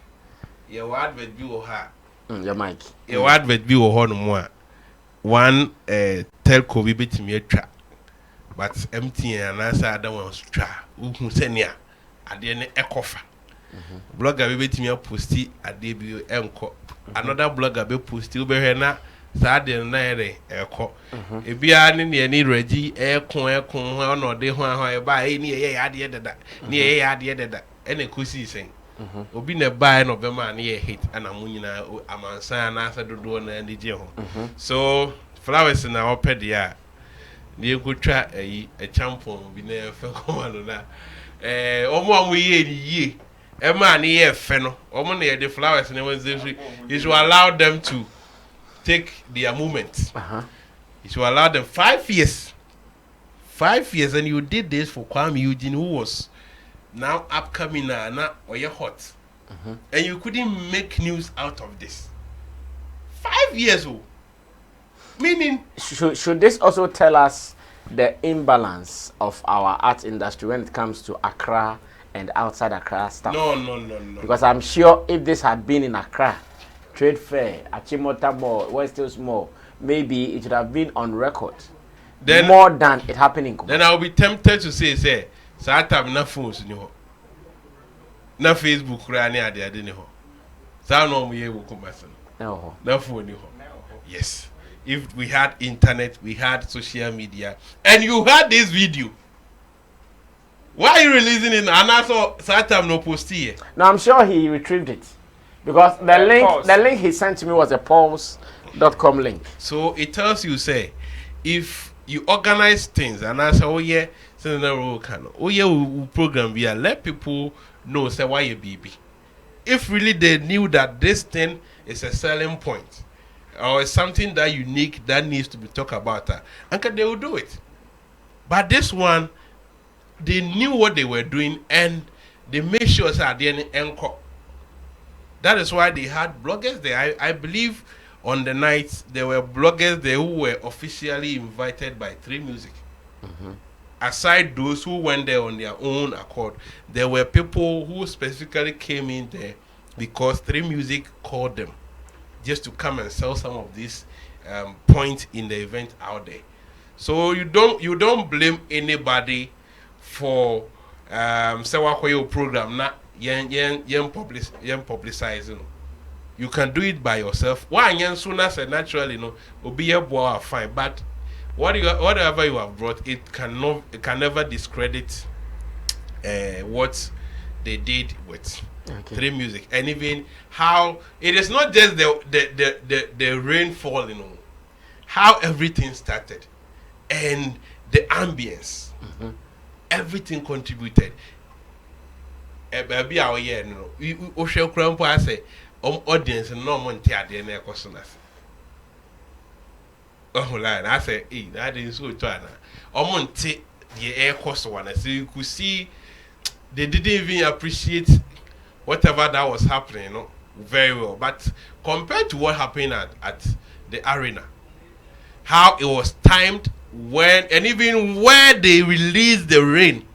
Your advert view her. Your mic. Your advert view on one telco we beat me a trap. But empty and answer I don't want to try. Who send ya? ade ne ekofa blogger be betimi posti ade bi enko another blogger be posti obehwe na saa de na ere eko ebia ne ne regi ekon ho na ode ho e ba e ne ye ade deda ne ye ade deda ene kosi sen obi na buy no be man ye hit ana munyina amansan na asa dodo na ndi je ho so flowers na opede a ne ekotwa a champon bi na efe komando na omo amu ye ni ye e ma ne ye efe no omo na ye the flowers na wenze you should allow them to take their moment you should allow them 5 years and you did this for Kuami Eugene who was now upcoming na or you're hot and you couldn't make news out of this 5 years old meaning should this also tell us the imbalance of our art industry when it comes to Accra and outside Accra stuff? No. Because I'm sure if this had been in Accra, trade fair, Achimota Mall, West Hills Mall, maybe it would have been on record. Then, more than it happening. Then I'll be tempted to say, so I have no phones in your no Facebook, Rani, I didn't know. So I know we will come back. No phone. Yes. If we had internet, we had social media, and you had this video. Why are you releasing it? And I saw Satam no post here. No, I'm sure he retrieved it. Because the link he sent to me was a pulse.com link. So it tells you, say, if you organize things, and I say, oh yeah, program here, let people know, say, why you BB. If really they knew that this thing is a selling point, or something that unique that needs to be talked about, and they will do it. But this one, they knew what they were doing and they made sure that they didn't encore. That is why they had bloggers there. I believe on the night there were bloggers there who were officially invited by 3 Music. Aside those who went there on their own accord, there were people who specifically came in there because 3 Music called them just to come and sell some of these points in the event out there. So you don't blame anybody for Sewakoyo program not publicizing. You can do it by yourself. Why sooner said naturally be a boy fine, but whatever you have brought, it can never discredit what they did with 3 Music, and even how it is not just the rainfall, how everything started and the ambience, everything contributed. Baby, our year, we shall cramp. I say, audience and no one tear the neck or oh, line. I say, that is so trying. Monte the air cost one. So you could see they didn't even appreciate whatever that was happening, very well. But compared to what happened at the arena, how it was timed when and even where they released the rain,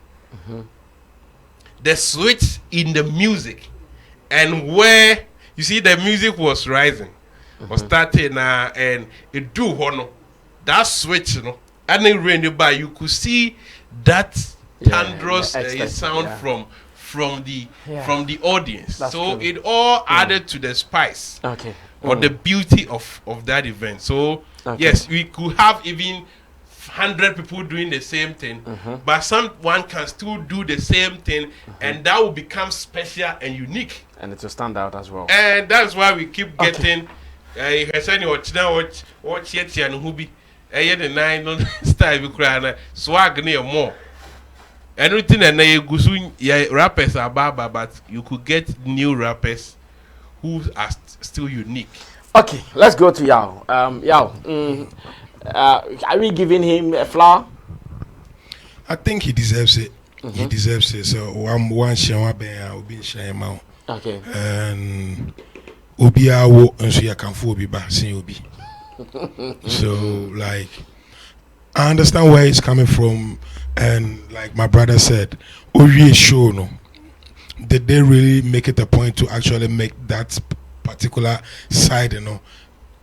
the switch in the music, and where you see the music was rising, was starting and it do honor that switch, and it rained by you could see that thunderous sound from the audience. That's so true. It all added to the spice or the beauty of that event. So yes, we could have even 100 people doing the same thing, but someone can still do the same thing, and that will become special and unique, and it will stand out as well. And that's why we keep getting watch yet and who be the 9 style we swag near more. Everything and rappers are baba, but you could get new rappers who are still unique. Okay, let's go to Yao. Yao, are we giving him a flower? I think he deserves it. He deserves it. So one share be share out. Okay. And Obi awo and so you can for be back sin Obi. So like I understand where he's coming from, and like my brother said, Obi show no. Did they really make it a point to actually make that particular side,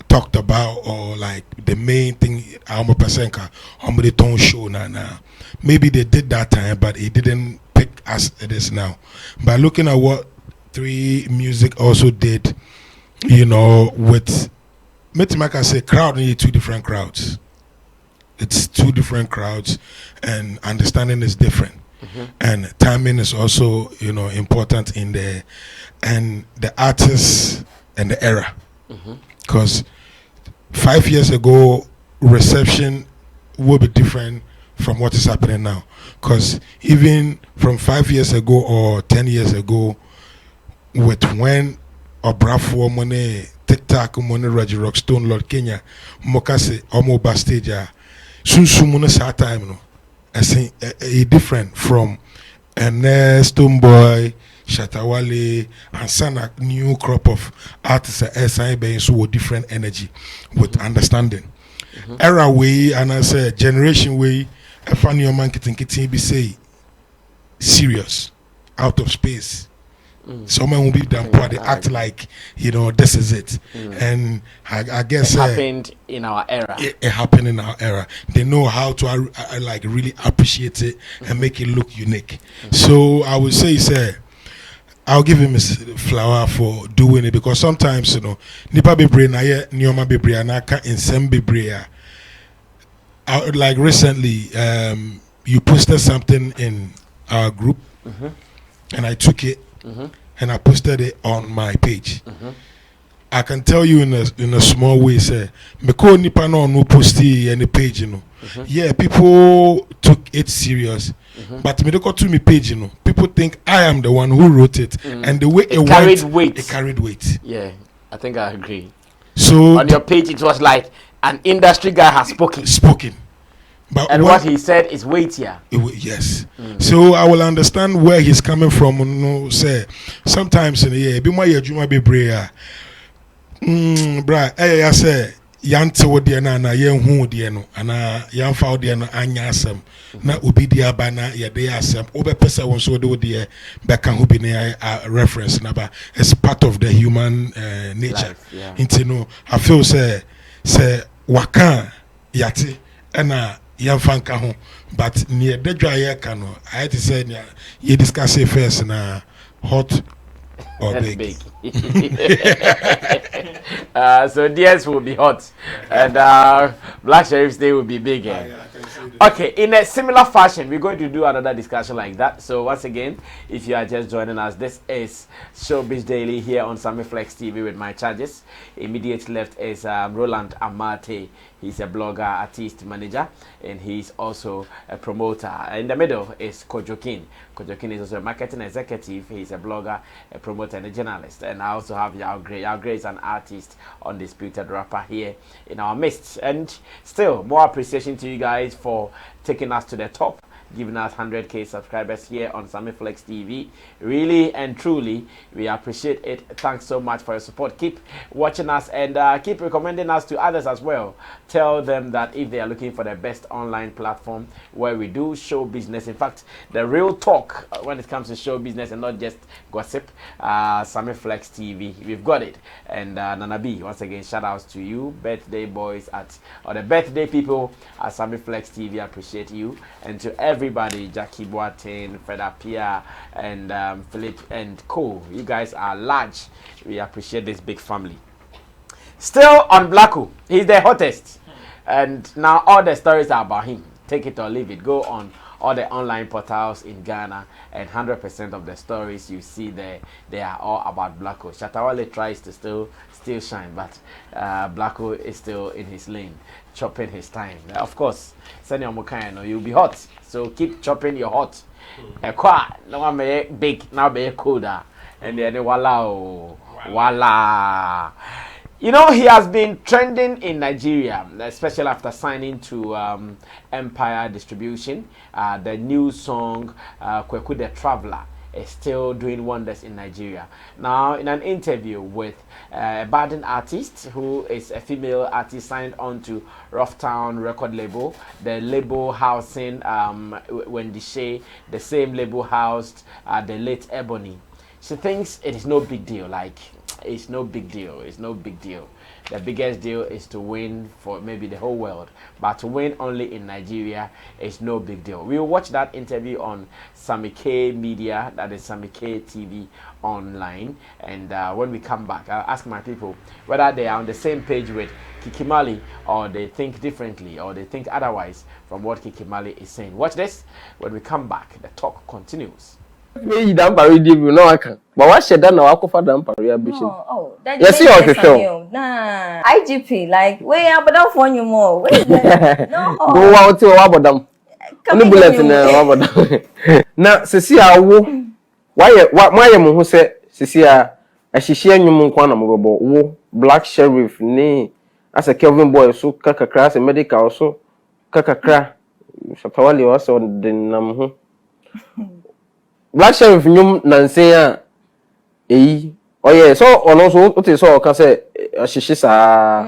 talked about, or like the main thing I'm a percent the tone show now. Maybe they did that time, but it didn't big as it is now. But looking at what 3 Music also did, you know, with Metimaka say crowd need 2 different crowds. It's 2 different crowds, and understanding is different. And timing is also, you know, important in there, and the artists and the era. Because 5 years ago, reception will be different from what is happening now. Because even from 5 years ago or 10 years ago, with when Obrafo money, TikTok money, Reggie Rockstone, Lord Kenya, Mokase, Omo Bastage, Sunsumuna sa time no. I think a different from Stone Boy, Shatawale, and some new crop of artists SIB, so different energy with understanding. Era way, and I say generation way, a funny man kitty be say serious, out of space. Someone will be done, they act like, you know, this is it. And I guess it happened in our era. It happened in our era. They know how to like really appreciate it and make it look unique. So I would say, I'll give him a flower for doing it, because sometimes, you know, nipa bebre na ye nioma bebre na ka insem bebre. Like recently, you posted something in our group, and I took it. And I posted it on my page. I can tell you in a small way, say, because nipa no posti any page, you know. Yeah, people took it serious, but me go to me page, you know. People think I am the one who wrote it, and the way it carried weight. It carried weight. Yeah, I think I agree. So on your page, it was like an industry guy has spoken. But and what he said is weightier. Yes. So I will understand where he's coming from. You know, say sometimes in the year, be more Juma be brea. Bra, I say yante wodi na yen hu de no ana yan fa wodi no anya asem na obi dia ba na ye de asem obe pesa won so de wodi be kan hu bi na reference na ba. It's part of the human nature. Into no, I feel say waka yate na Yanfanka home, but near the dry cano, I had to say, you discuss it first na hot or big. So DS will be hot, and Black Sherif's Day will be big. Okay, in a similar fashion, we're going to do another discussion like that. So once again, if you are just joining us, this is Showbiz Daily here on Sammy Flex TV with my charges. Immediate left is Roland Amate. He's a blogger, artist, manager, and he's also a promoter. In the middle is Kojokin. Kojokin is also a marketing executive. He's a blogger, a promoter, and a journalist. And I also have Yao Gray. Yao Gray is an artist, undisputed rapper here in our midst. And still, more appreciation to you guys for taking us to the top, giving us 100K subscribers here on Sammy Flex TV. Really and truly, we appreciate it. Thanks so much for your support. Keep watching us and keep recommending us to others as well. Tell them that if they are looking for the best online platform where we do show business, in fact, the real talk when it comes to show business and not just gossip, Sammy Flex TV, we've got it. And Nana B, once again, shout outs to you, birthday boys or the birthday people at Sammy Flex TV. I appreciate you. And to everybody, Jackie Boateng, Fred Apia, and Philip and Co. You guys are large. We appreciate this big family. Still on Blacko, he's the hottest. And now all the stories are about him. Take it or leave it. Go on all the online portals in Ghana, and 100% of the stories you see there, they are all about Blacko. Shatawale tries to still shine, but Blacko is still in his lane, chopping his time. Of course, Senior Mukayano, you'll be hot, so keep chopping your hot. No one may big, now be colder, and then voila. You know, he has been trending in Nigeria, especially after signing to Empire Distribution. The new song, Kweku the Traveler, is still doing wonders in Nigeria. Now, in an interview with a budding artist who is a female artist signed on to Rough Town record label, the label housing Wendy Shea, the same label housed the late Ebony. she thinks it is no big deal. Like, it's no big deal. It's no big deal. The biggest deal is to win for maybe the whole world, but to win only in Nigeria is no big deal. We'll watch that interview on Sammy K Media, that is Sammy K TV online. And when we come back, I'll ask my people whether they are on the same page with Kikimali, or they think differently, or they think otherwise from what Kikimali is saying. Watch this. When we come back, the talk continues. Me dampari di bu no aka. But what she done now akofa dampari abishin. Oh, that yes, you are sure. Nah, IGP like we are but for you more. No. Go out to wabodam. Any bullet na wabodam. Na sisi awo. Why am who say sisi a ahihie anwum nkwa na mgobo wo Black Sherif ni as a Kelvin boy so kakakra as medical so kakakra Shatawali also the nam ho. Black Sherif nyum nanse a eyi oye so ono so ote so ka say ahihie sa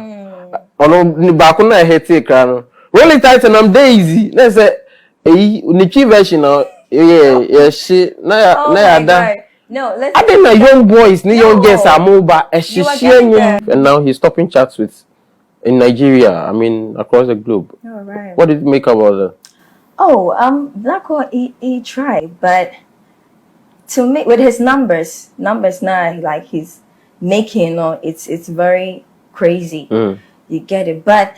ono ni ba ko na hete kra no really tight and I'm daisy na say eyi ni chi version na she na da no let's I think the young boys ni young girls are mobile and now he's stopping chats with in Nigeria, I mean across the globe. All right. What did you make about that? Oh, Blacko he tried, but to make with his numbers now, like he's making, it's very crazy. You get it. But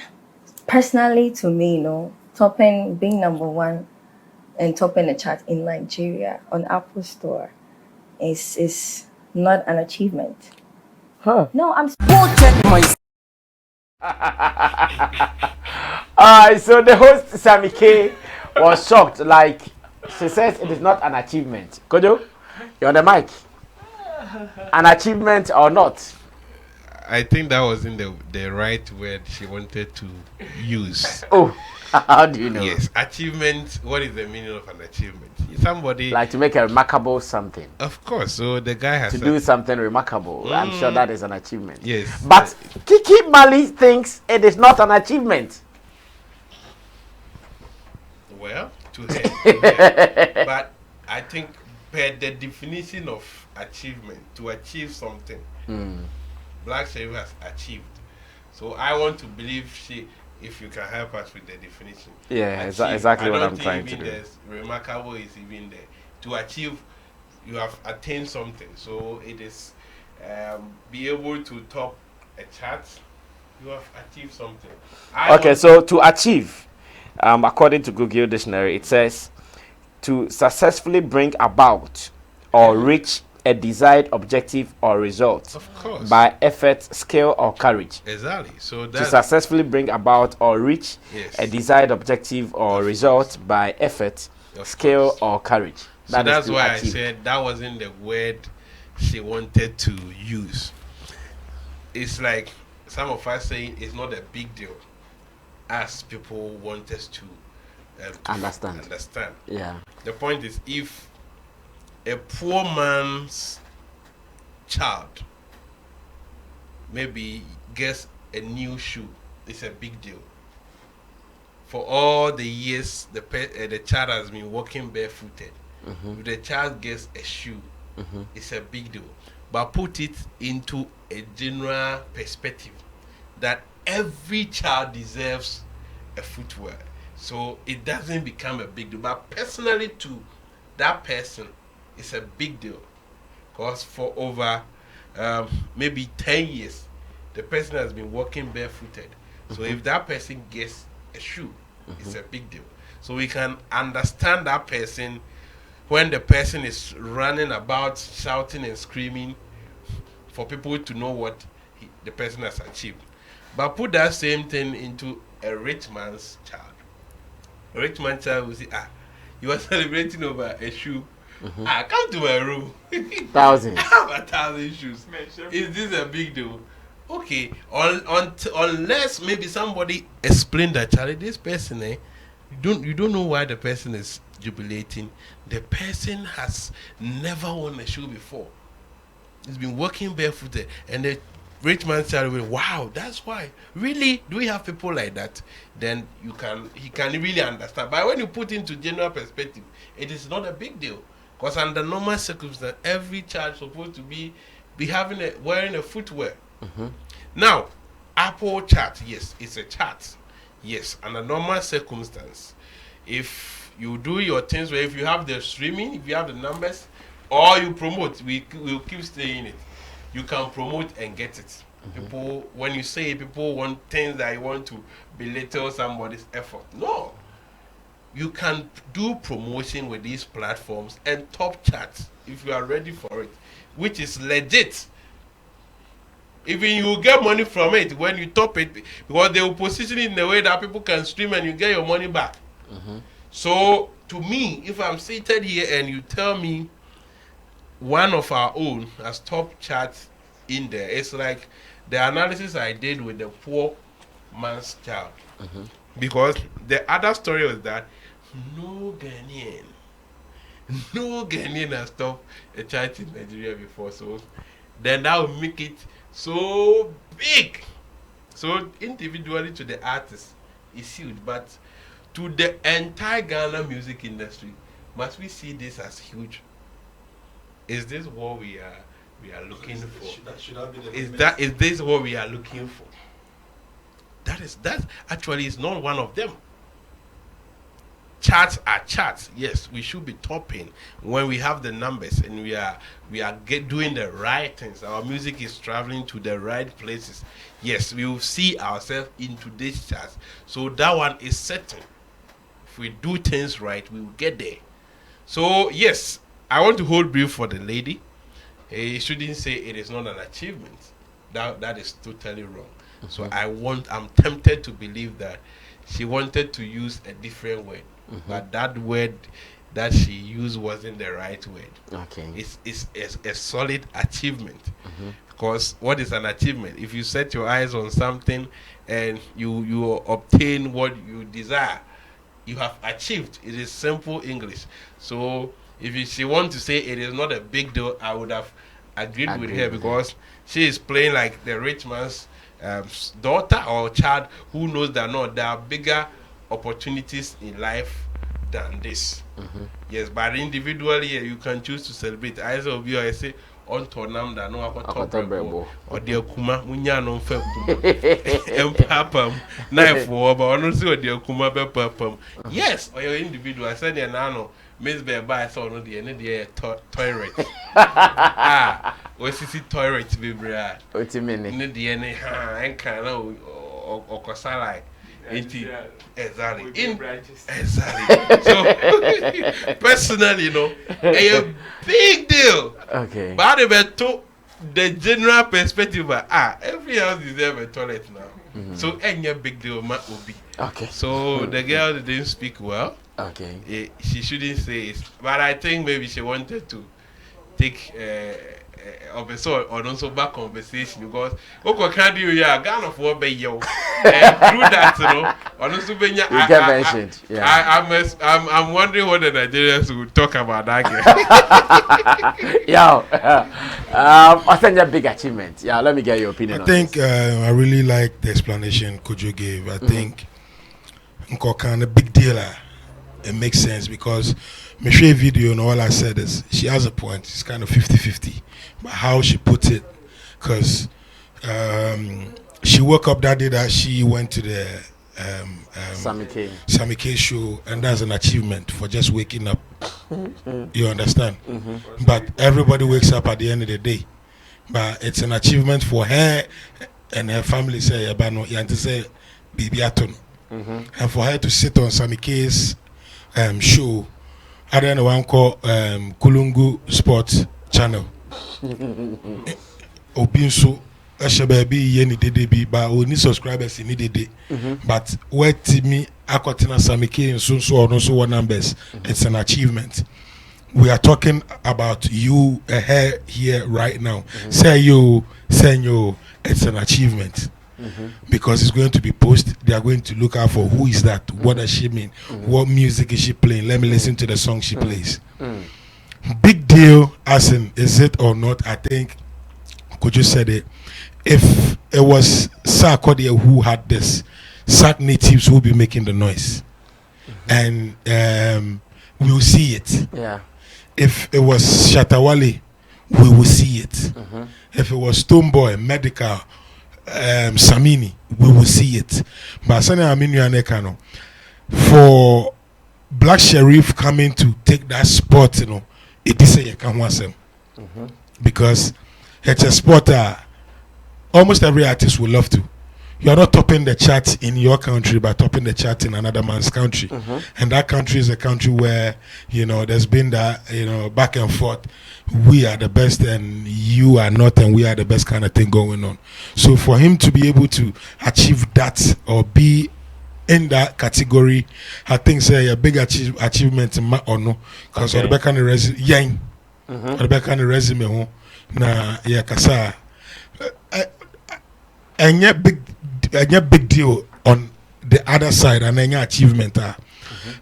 personally, to me, topping being number one and topping the chart in Nigeria on Apple Store is not an achievement. Huh? No, I'm. So the host Sammy K was shocked. Like, she says it is not an achievement. Kojo, you're on the mic. An achievement or not? I think that wasn't the right word she wanted to use. Oh, how do you know? Yes, achievement. What is the meaning of an achievement? Somebody like to make a remarkable something. Of course. So the guy has to do something remarkable. I'm sure that is an achievement. Yes. But Kiki Mali thinks it is not an achievement. Well, to her. But I think per the definition of achievement, to achieve something, Black Sherif has achieved. So I want to believe if you can help us with the definition. Yeah, exactly what I'm trying to do. Remarkable is even there. To achieve, you have attained something. So it is be able to top a chart. You have achieved something. So to achieve, according to Google Dictionary, it says to successfully bring about or reach a desired objective or result, of course, by effort, skill, or courage. Exactly. So to successfully bring about or reach a desired objective or result by effort, skill, or courage. So that's why I said that wasn't the word she wanted to use. It's like some of us saying it's not a big deal, as people want us to understand. Yeah. The point is, if a poor man's child maybe gets a new shoe, it's a big deal. For all the years the child has been walking barefooted, if the child gets a shoe, it's a big deal. But put it into a general perspective that every child deserves a footwear, so it doesn't become a big deal. But personally, to that person, it's a big deal, because for over maybe 10 years, the person has been walking barefooted. So if that person gets a shoe, it's a big deal. So we can understand that person when the person is running about shouting and screaming for people to know what the person has achieved. But put that same thing into a rich man's child. A rich man's child will say, you are celebrating over a shoe. Come to my room. Thousands. I have 1,000 shoes. Is this a big deal? Okay, unless maybe somebody explain that, Charlie, this person, you don't know why the person is jubilating. The person has never worn a shoe before. He's been walking barefooted, and the rich man said, wow, that's why. Really? Do we have people like that? Then he can really understand. But when you put into general perspective, it is not a big deal. Because under normal circumstances, every child supposed to be wearing a footwear. Now, Apple chart, yes, it's a chart. Yes, under normal circumstance, if you do your things where if you have the streaming, if you have the numbers, or you promote, we'll keep saying it. You can promote and get it. People, when you say people want things that you want to belittle somebody's effort. No. You can do promotion with these platforms and top charts if you are ready for it, which is legit. Even you get money from it when you top it, because they will position it in a way that people can stream and you get your money back. So, to me, if I'm seated here and you tell me one of our own has top charts in there, it's like the analysis I did with the poor man's child. Because the other story was that no Ghanaian has topped a chart in Nigeria before. So then that will make it so big. So individually to the artist, it's huge. But to the entire Ghana music industry, must we see this as huge? Is this what we are looking for? Is this what we are looking for? That actually is not one of them. Charts are charts. Yes, we should be topping when we have the numbers and we are doing the right things. Our music is traveling to the right places. Yes, we will see ourselves into these charts. So that one is certain. If we do things right, we will get there. So yes, I want to hold brief for the lady. He shouldn't say it is not an achievement. That is totally wrong. So I'm tempted to believe that she wanted to use a different word, but that word that she used wasn't the right word. Okay. It's a solid achievement. Because what is an achievement? If you set your eyes on something and you obtain what you desire, you have achieved. It is simple English. So if she wants to say it is not a big deal, I would have agreed with her, because she is playing like the rich man's daughter or child who knows that no, there are bigger opportunities in life than this. Yes, but individually you can choose to celebrate. I say on tonam da no akotobrebo or the kuma munya no fa kuma empapam knife wo ba ono si odi kuma be papam. Yes, or your individual. I said na no Miss Beba so no the toilet. We see toilet bebre. What you mean? Ne the ne ha enka na okosa like exactly. So personally, you know, a big deal. Okay. But to the general perspective, every house deserves a toilet now. So any big deal will be. Okay. So the girl didn't speak well. Okay. She shouldn't say it, but I think maybe she wanted to take or also back conversation, because can't do Ghana for be yo. And through that, you know, also be mentioned. Yeah. I'm wondering what the Nigerians would talk about that girl. I think a big achievement. Yeah, let me get your opinion. I think I really like the explanation Kojo gave. I think kind of big deal. It makes sense, because my video and all I said is she has a point. It's kind of 50-50, but how she puts it, because she woke up that day that she went to the Sammy K show, and that's an achievement for just waking up. You understand? But everybody wakes up at the end of the day, but it's an achievement for her and her family. Say Abano, you to say Bibi Aton, and for her to sit on Sammy K's show. I don't know one called Kulungu Sports Channel. Obinso, Ashababi, Yeni Dedebi, but only subscribers in the But where me, Aquatina Samike, and so on numbers, it's an achievement. We are talking about you here right now. Say you, it's an achievement. Because it's going to be posted. They are going to look out for who is that, what does she mean, what music is she playing, let me listen to the song she plays. Big deal, as in is it or not? I think Kojo said it. If it was Sarkodie who had this, Sark natives will be making the noise, and we'll see it. if it was Shatawale, we will see it. If it was Stoneboy, Medical, Samini, we will see it. But for Black Sherif coming to take that spot, you know, it is a Yakamwasem. Because it's a sport almost every artist would love to. You're not topping the chart in your country, but topping the chart in another man's country. And that country is a country where, you know, there's been that, you know, back and forth. We are the best and you are not, and we are the best kind of thing going on. So for him to be able to achieve that or be in that category, I think say a big achievement in my honor. Because the back on the resume, the back on the resume, na yeah, kasa, and yet big deal on the other side, and any achievement.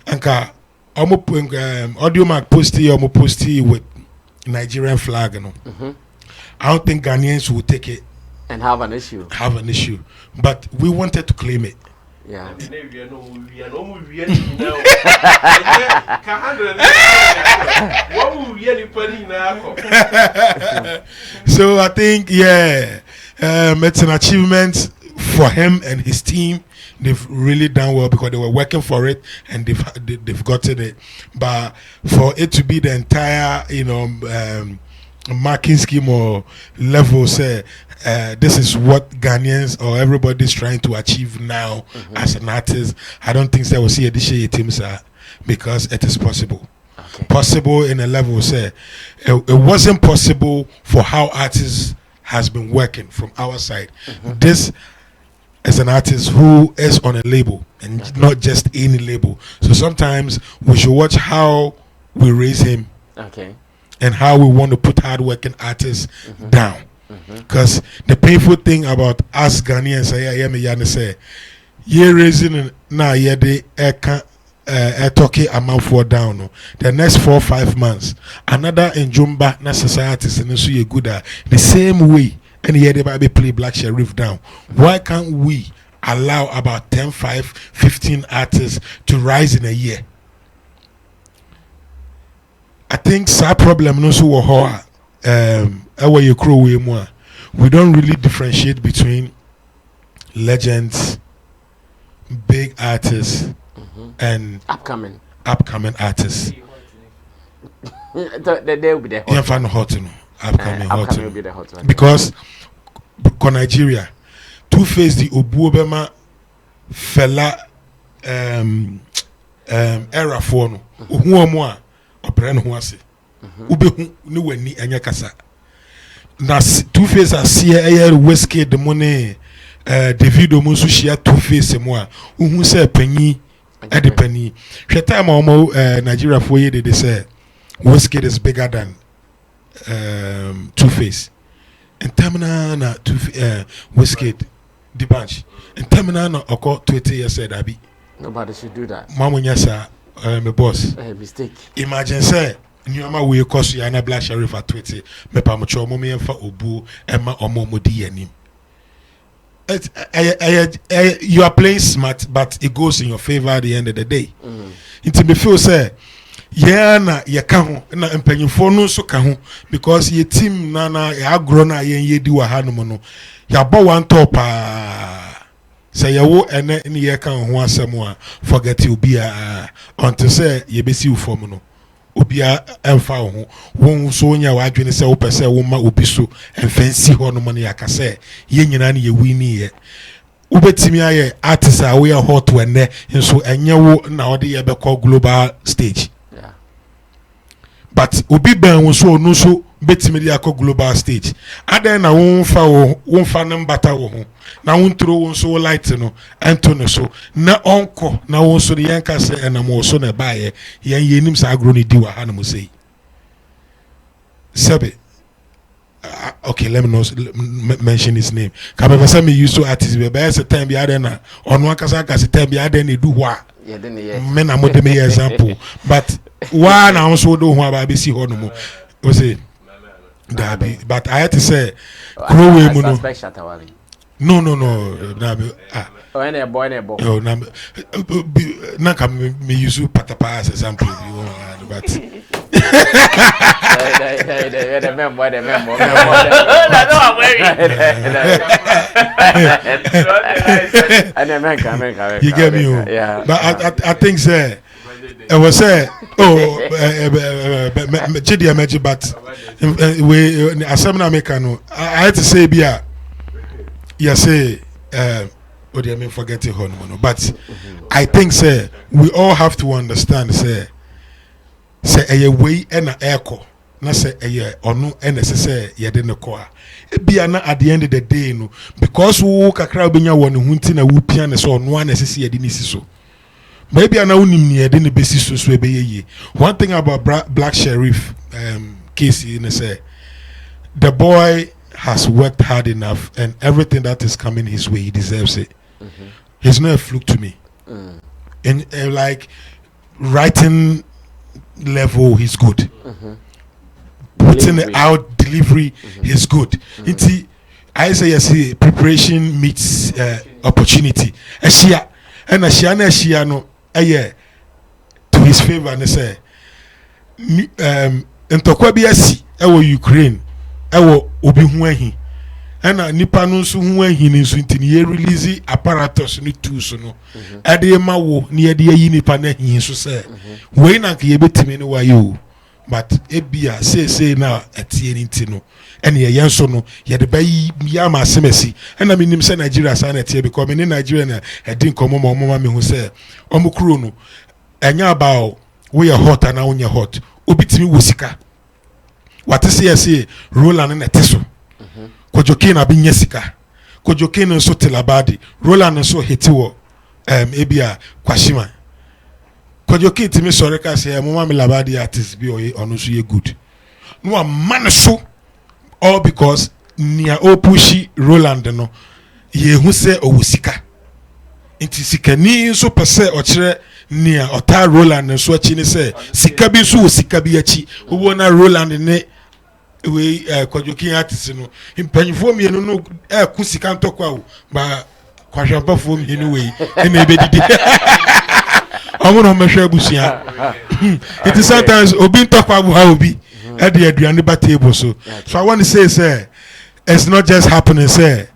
Anka, audio mark posty with Nigerian flag, you know. I don't think Ghanaians will take it and have an issue. But we wanted to claim it. Yeah. So I think it's an achievement for him and his team. They've really done well because they were working for it and they've gotten it. But for it to be the entire, you know, marking scheme or level, say this is what Ghanaians or everybody's trying to achieve now as an artist. I don't think they will see a teams because it is possible. Possible in a level, say it wasn't possible for how artists has been working from our side. This is an artist who is on a label and not just any label. So sometimes we should watch how we raise him and how we want to put hardworking artists down. Because the painful thing about us Ghanaians, say, raising now, they talking amount for down. The next 4 or 5 months, another in Jumba na societies and so you good the same way. And here they might be play Black Sherif down. Why can't we allow about 10, 5, 15 artists to rise in a year? I think that problem no so we don't really differentiate between legends, big artists, and upcoming artists. They will be there. Upcoming will be the hot one. Because Nigeria, Two-Face the Obuobema fella era for no Uhuamwa Obren Huase Ubehu Nuweni Anyakasa. Nas Two-Face as here Westgate the money Davido Musu share Two-Face moi Uhu say penny at the penny. Sheta Momo Nigeria for ye they say Westgate is bigger than Two-Face and terminal na Westgate the bunch and terminal na oko 20 years said Abi nobody should do that. Mama nyasa my boss mistake. Imagine say nyoma we cost you na Black Sherif at 20 me pa mo cho mo me fa obu ema omo mo di anim. You are playing smart but it goes in your favor at the end of the day. It me feel say na yeka ho na empanyimfo no so ka ho because ye team na ya agro na ye di wa hanom no ya bo one top say yawo ene ni yeka ho asem a forget you be until say ye be see you form no obia emfa ho won so nya wa adwene say wo pese wo ma obi so emfansi ho no mo ne yaka say ye nyina ne ye wini ye ubetimi aye artist a we hot wenne nso enye wo na ode ye be call global stage. But obi ben so no so betimi dey akọ global stage adan na won fa nambata wo ho na won throw won so light no ento no so na onko na won so the yanka say na mo so na bae yan yenim sa agro ni di wa ha na mo say Sabe okay, let me know mention his name. Kababa say me used to artist be by say time bi adan na onu akasa ka say time bi adan na du ho me na mo de me example but one also do who about see ho no mo we say that but I had to say grow we mo no oh any boy oh na ka me use patapa as example but The member. You get me? Yeah. But I think say I was say Chidia Meji, but we assembly maker no. I had to say bia. You say what do you mean forgetting hormone? But I think say we all have to understand say a way and an echo. Na say or no necessary yedin ko a bia na at the end of the day no because wo kakra obenya won hunti na wo pia ne so no necessary yedin isi so maybe ana unim ne yedin besi so ebeye. One thing about Black Sherif case you know say the boy has worked hard enough and everything that is coming his way he deserves it. He's not a fluke to me. And like writing level he's good. Putting it out delivery is good. I say yes, preparation meets opportunity. Ashia and Ashia no to his favor and say Ntokwabiasi ewo Ukraine ewo obi huahi and nipa no so huahi ni so ntini release apparatus ni tools no ade ma wo ni ade yi nipa na hin so say we na ka yebetime ni wayo. But ebia say na etie ni ntino ene ye yenso no ye de bayi ya ma semesi ena minim say Nigeria sa na etie because me ni Nigeria na edin komo ma me hu say omukuro no enya about we are hot and now hot obitimi wosika what say Roland na teso kojoke na binye sika kojoke no so telabadi Roland so hetiwo ebia kwashima Kojoki timi sore ka say mama me labadi artist bi onu so ye good. No a man so all because nia opushi Roland no ye hu say owusika. Inti sika ni so pese o kire nia ota Roland so achi ni say sika bi so sika bi achi. Wo na Roland ne we Kojoki artist no impanyfo mi no ku sika ntokwa o ba kwahwampa fo mi ni we na ebedidi. I'm going to measure Busia. It is sometimes Obi talk about how be at the Adrian table. So I want to say, it's not just happening, say,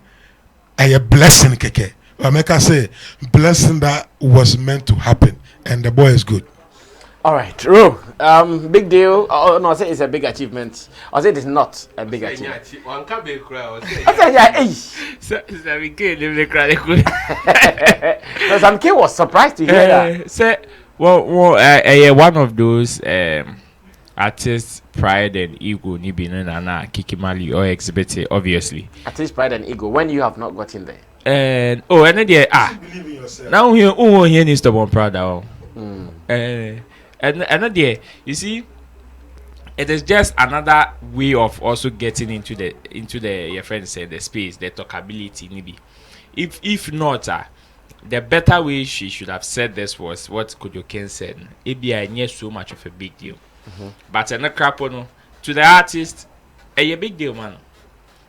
a blessing, keke. I make I say, blessing that was meant to happen, and the boy is good. All right, Ro. Big deal. Oh no, I say it's a big achievement. I say it is not a big achievement. One can be crowd. I say, hey. Some kid was surprised to hear that. Say, well, one of those artists, pride and ego, ni binana kikimali or exhibit obviously. Artist pride and ego. When you have not gotten there. And and then now here needs to be proud and there, you see, it is just another way of also getting into the your friend said the space, the talkability maybe. If not, the better way she should have said this was what Kojoken said. It near so much of a big deal, but in a crap to the artist, a big deal, man.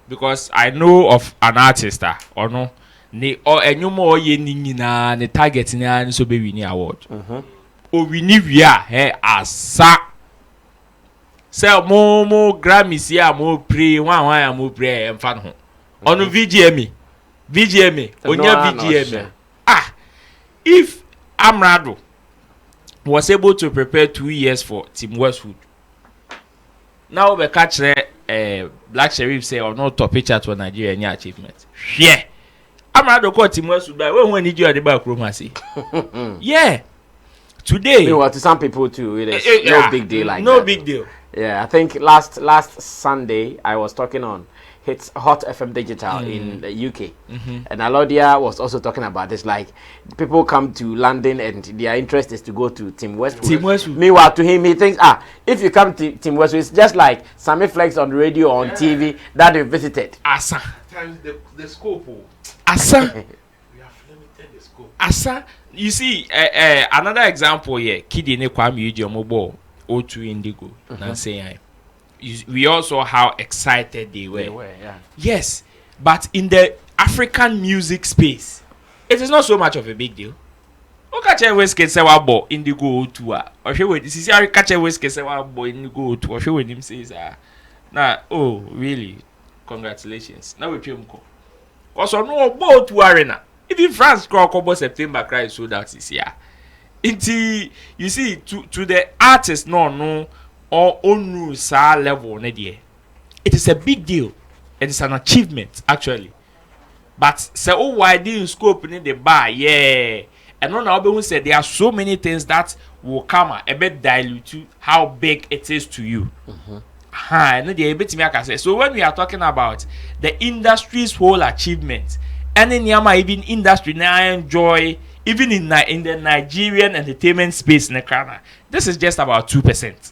Because I know of an artist or no, or a new more ye na the target in so baby ni award. O we ni wia he asa say mo Grammys here mo pray wan mo pray emfa no ono VGM onya VGM if Amrado was able to prepare 2 years for Team Westwood now we catch Black Sherif say or no top picture to Nigeria any achievement yeah Amrado call Team Westwood by when need you at the back room say yeah. Today, meanwhile, to some people too, it is no big deal like no that. big deal. Yeah, I think last Sunday I was talking on Hits Hot FM Digital in the UK, and Alodia was also talking about this. Like people come to London and their interest is to go to Team Westwood. Meanwhile, to him, he thinks if you come to Team Westwood, it's just like Sammy Flex on the radio or on TV that they visited. Asa times the scope. Asa. We have limited the scope. Asa. You see, another example here, Kidi ne Kuami Eugene mobile O2 Indigo. We all saw how excited they were. Yeah. Yes, but in the African music space, it is not so much of a big deal. O catch a whiskey say wa bo indigo to a. Or she with this is catch a whiskey say wa bo indigo to or she with him says na oh really congratulations. Now we pay mko. Also no bo to arena. Even France call September cry so that is here. Inti you see to the artist no or on sa level ne there. It is a big deal. It is an achievement actually. But say oh why didn't scope in the bar yeah. And no now we said there are so many things that will come a bit dilute how big it is to you. No dey bit me aka say. So when we are talking about the industry's whole achievement, any nyama even industry now enjoy even in the Nigerian entertainment space in Ghana, this is just about 2%.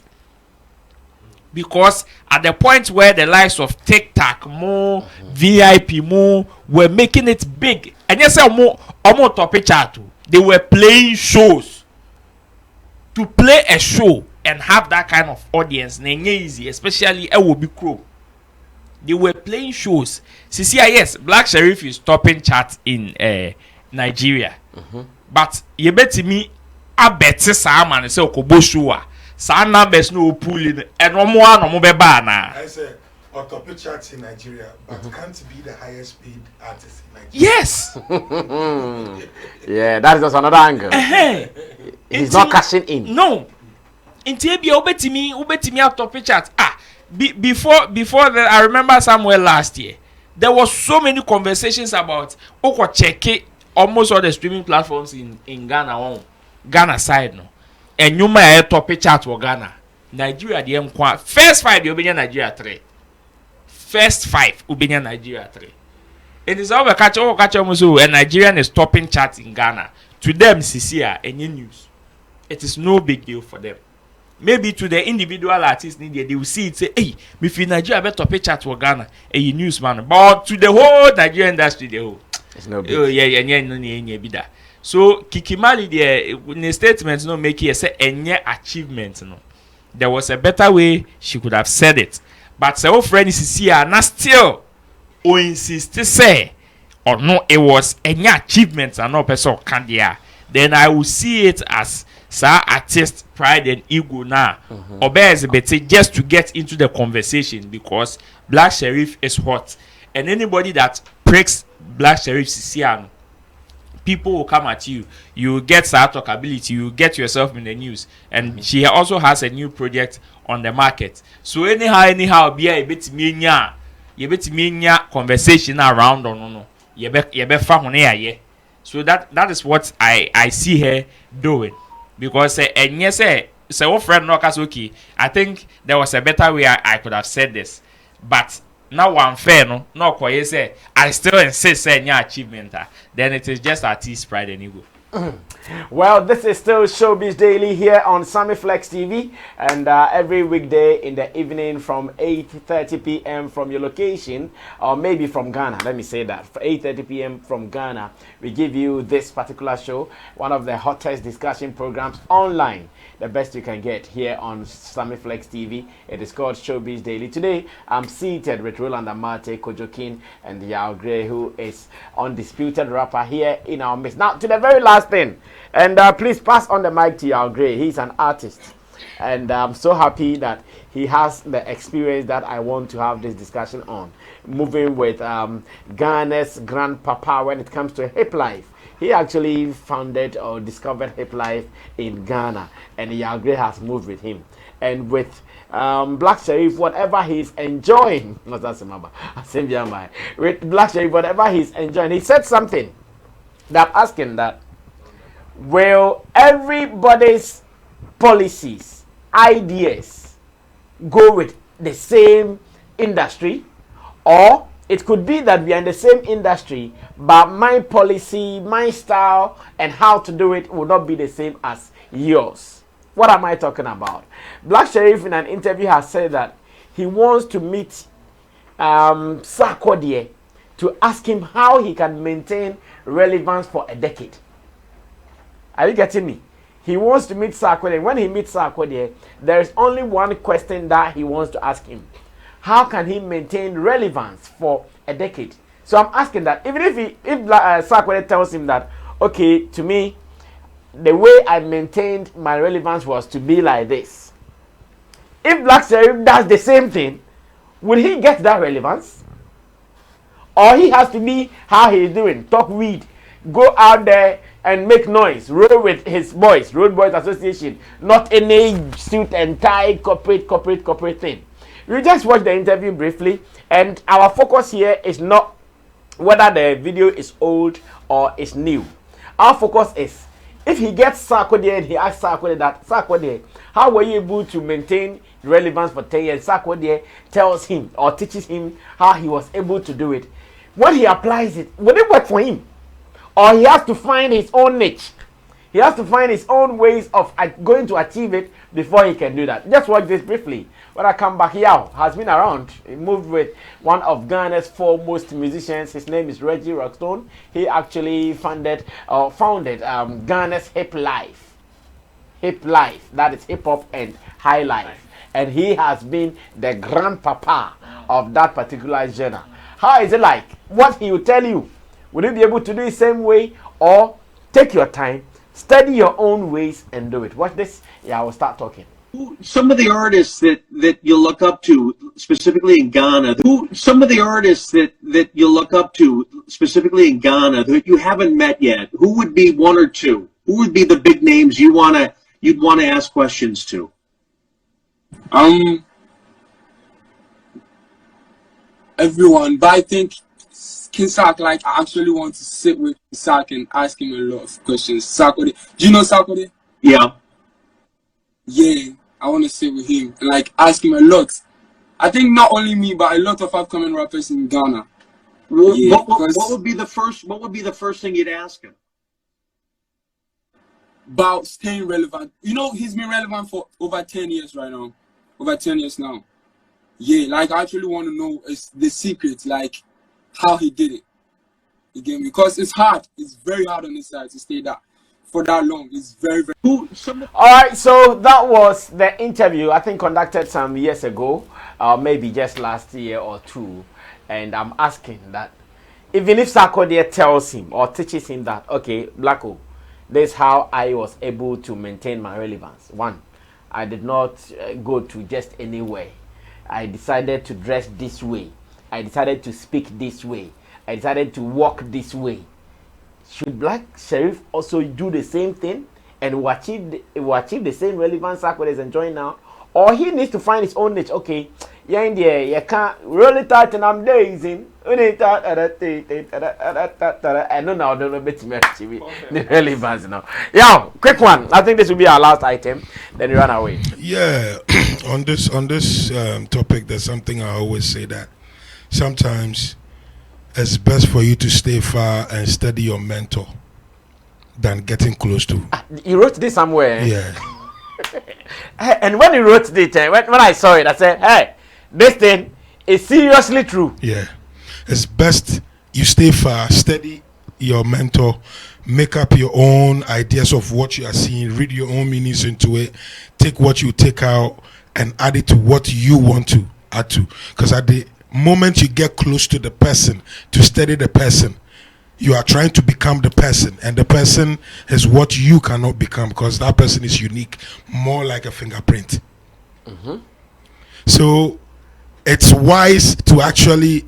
Because at the point where the likes of TikTok, more VIP, more were making it big, and yes, more topic chat, they were playing shows. To play a show and have that kind of audience, easy, especially a will be crow. They were playing shows. Yes, Black Sherif is topping chat in Nigeria. But you bet me I bet Sam say okobo show some numbers no pulling and no more be na. I said top chat in Nigeria, but can't be the highest paid artist in Nigeria. Yes. Yeah, that is just another angle. He's not cashing in. No. Until be ubetimi at top chat. Before that, I remember somewhere last year there was so many conversations about check it almost all the streaming platforms in Ghana Ghana side no. And you may top chat for Ghana. Nigeria the first 5 the Ubenya Nigeria 3. First 5 Ubenya Nigeria 3. It is all catch almost and Nigerian is topping chat in Ghana. To them CCA any news. It is no big deal for them. Maybe to the individual artists they will see it say, hey, me feel Nigeria better top chat for Ghana, a news man. But to the whole Nigerian industry, the whole it's no big. Oh yeah, be that. So Kikimali there in the statement no make it say any achievement no. There was a better way she could have said it. But say friend is here and still insist to say or no it was any achievement and no person can there. Then I will see it as artist pride and ego now. Obeys better just to get into the conversation because Black Sherif is hot. And anybody that breaks Black Sherif CCN, people will come at you. You get talkability. You get yourself in the news. And she also has a new project on the market. So anyhow, be a bit conversation around or no. So that is what I see her doing. Because and yes, so friend no okay. I think there was a better way I could have said this. But now one fair no quite say I still insist any achievement. Then it is just artist pride and ego. Well, this is still Showbiz Daily here on Sammy Flex TV, and every weekday in the evening from 8:30 p.m. from your location, or maybe from Ghana. Let me say that for 8:30 p.m. from Ghana, we give you this particular show, one of the hottest discussion programs online, the best you can get here on Sammy Flex TV. It is called Showbiz Daily. Today, I'm seated with Roland Amate, Kojokin, and Yao Gray, who is undisputed rapper here in our midst. Now, to the very last thing, and please pass on the mic to Yao Gray. He's an artist, and I'm so happy that he has the experience that I want to have this discussion on. Moving with Ghana's grandpapa when it comes to hip life. He actually founded or discovered hip life in Ghana, and Yao Gray has moved with him. And with Black Sherif, whatever he's enjoying, with Black Sherif, whatever he's enjoying, he said something that I'm asking that, will everybody's policies, ideas go with the same industry? Or it could be that we are in the same industry, but my policy, my style, and how to do it will not be the same as yours. What am I talking about? Black Sherif in an interview has said that he wants to meet Sarkodie to ask him how he can maintain relevance for a decade. Are you getting me? He wants to meet Sarkodie. When he meets Sarkodie, there is only one question that he wants to ask him. How can he maintain relevance for a decade? So I'm asking that, even if Sarkodie tells him that, okay, to me, the way I maintained my relevance was to be like this. If Black Sherif does the same thing, will he get that relevance? Or he has to be how he's doing, talk weed, go out there and make noise, roll with his boys, Road Boys Association, not any suit and tie corporate thing. We just watched the interview briefly, and our focus here is not whether the video is old or is new. Our focus is, if he gets Sarkodie and he asks Sarkodie that, Sarkodie, how were you able to maintain relevance for 10 years? Sarkodie tells him or teaches him how he was able to do it. When he applies it, will it work for him? Or he has to find his own niche. He has to find his own ways of going to achieve it before he can do that. Just watch this briefly. When I come back, Yao has been around. He moved with one of Ghana's foremost musicians. His name is Reggie Rockstone. He actually founded Ghana's Hip Life. Hip Life, that is hip hop and high life. And he has been the grandpapa of that particular genre. How is it like? What he will tell you, will you be able to do it the same way, or take your time, study your own ways and do it? Watch this. Yeah, I will start talking. Some of the artists that you look up to, specifically in Ghana, some of the artists that you look up to, specifically in Ghana, that you haven't met yet, who would be one or two? Who would be the big names you'd want to ask questions to? Everyone, but I think Kinsak, like, I actually want to sit with Sak and ask him a lot of questions. Sarkodie, do you know Sarkodie? Yeah. Yeah, I want to sit with him and like ask him a lot. I think not only me, but a lot of upcoming rappers in Ghana. What would be the first thing you'd ask him? About staying relevant. You know, he's been relevant for over 10 years right now. Over 10 years now. Yeah, like I actually want to know the secret, like how he did it. Again, because it's hard. It's very hard on his side to stay that for that long. It's very, very. All right, so that was the interview I think conducted some years ago, maybe just last year or two. And I'm asking that even if Sarkodie tells him or teaches him that, okay, Blacko, this is how I was able to maintain my relevance. One, I did not go to just anywhere. I decided to dress this way. I decided to speak this way. I decided to walk this way. Should Black Sherif also do the same thing and will achieve the same relevance Sarkodie is enjoying now? Or he needs to find his own niche. Okay, yeah, in there, you can't really start and I'm dazing. I know now, don't know the relevance now. Yeah, quick one. I think this will be our last item. Then we run away. Yeah, on this topic, there's something I always say that sometimes it's best for you to stay far and study your mentor than getting close to. You wrote this somewhere. Yeah. And when he wrote this, when I saw it, I said, hey, this thing is seriously true. Yeah. It's best you stay far, study your mentor, make up your own ideas of what you are seeing, read your own meanings into it, take what you take out and add it to what you want to add to. Because at the moment you get close to the person, to study the person, you are trying to become the person, and the person is what you cannot become because that person is unique, more like a fingerprint. Mm-hmm. So it's wise to actually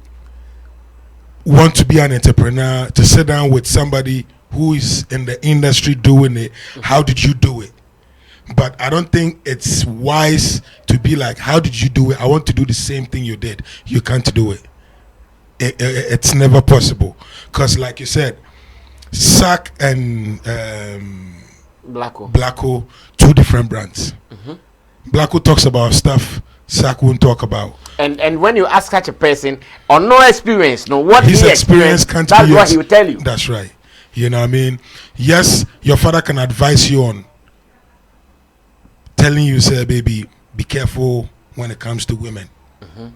want to be an entrepreneur, to sit down with somebody who is in the industry doing it. Mm-hmm. How did you do it? But I don't think it's wise to be like, how did you do it? I want to do the same thing you did. You can't do it. It's never possible. Because like you said, Sack and Blacko, two different brands. Mm-hmm. Blacko talks about stuff Sack won't talk about. And when you ask such a person on no experience, no what his he experience can't that's be what he will tell you. That's right. You know what I mean? Yes, your father can advise you on telling you, say, baby, be careful when it comes to women. Mm-hmm.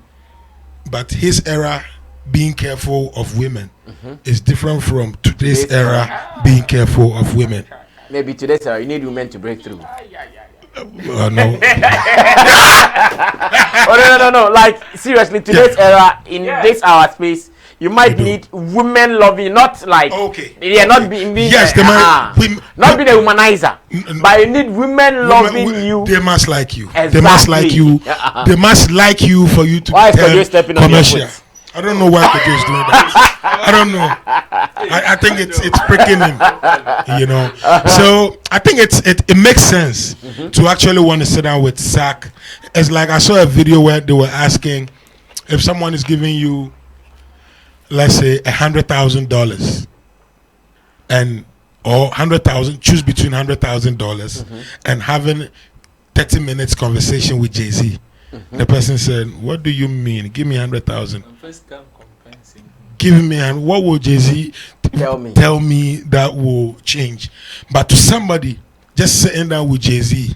But his era being careful of women Mm-hmm. is different from today's era being careful of women. Maybe today's era you need women to break through. No. Oh no. Like seriously, today's era in this our space, you might need women loving, not like not being yes, they might not being a womanizer, but you need women loving you. They must like you. Exactly. They must like you. They must like you for you to why be stepping commercial. On your foot? I don't know why Kojo is doing that. I don't know. I think it's pricking him, you know. So I think it makes sense to actually want to sit down with Sark. It's like I saw a video where they were asking if someone is giving you, let's say, $100,000, and or 100,000, choose between $100,000 and having 30 minutes conversation with Jay-Z. The person said, "What do you mean? Give me 100,000. Give me, and what will Jay-Z tell me that will change?" But to somebody just sitting down with Jay-Z,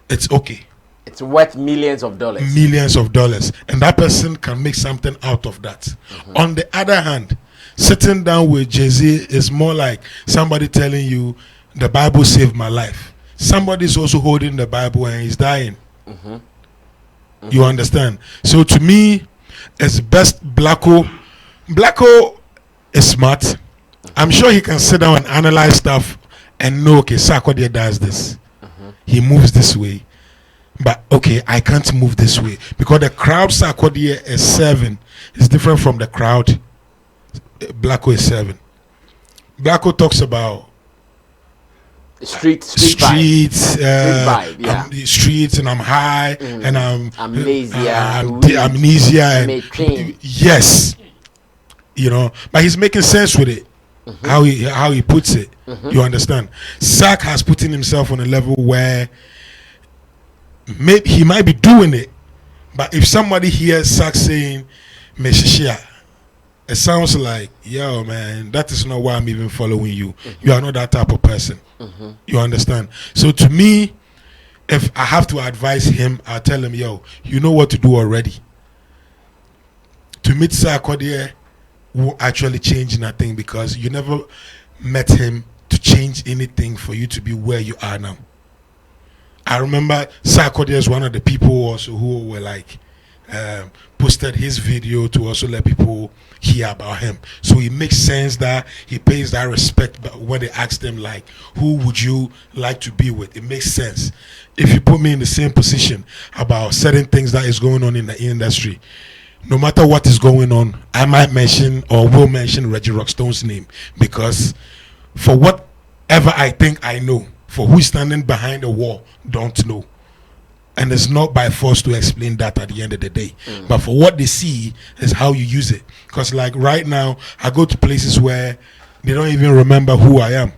it's okay. It's worth millions of dollars. Millions of dollars, and that person can make something out of that. On the other hand, sitting down with Jay-Z is more like somebody telling you, "The Bible saved my life." Somebody is also holding the Bible and he's dying. You understand? So to me, it's best Blacko is smart. I'm sure he can sit down and analyze stuff and know, okay, Sarkodie does this. He moves this way. But okay, I can't move this way. Because the crowd Sarkodie is serving is different from the crowd Blacko is serving. Blacko talks about streets, vibe, yeah. Streets, and I'm high, and I'm amnesia, and yes, you know. But he's making sense with it. How he puts it, you understand. Sark has put in himself on a level where maybe he might be doing it, but if somebody hears Sark saying "Meshishia," it sounds like, yo, man, that is not why I'm even following you. You are not that type of person. You understand? So to me, if I have to advise him, I'll tell him, yo, you know what to do already. To meet Sarkodie will actually change nothing, because you never met him to change anything for you to be where you are now. I remember Sarkodie is one of the people also who were like, posted his video to also let people hear about him. So it makes sense that he pays that respect. But when they ask him, like, who would you like to be with, it makes sense. If you put me in the same position about certain things that is going on in the industry, no matter what is going on, I might mention or will mention Reggie Rockstone's name, because for whatever I think I know, for who's standing behind the wall, don't know. And it's not by force to explain that at the end of the day. But for what they see is how you use it. Because like right now, I go to places where they don't even remember who I am.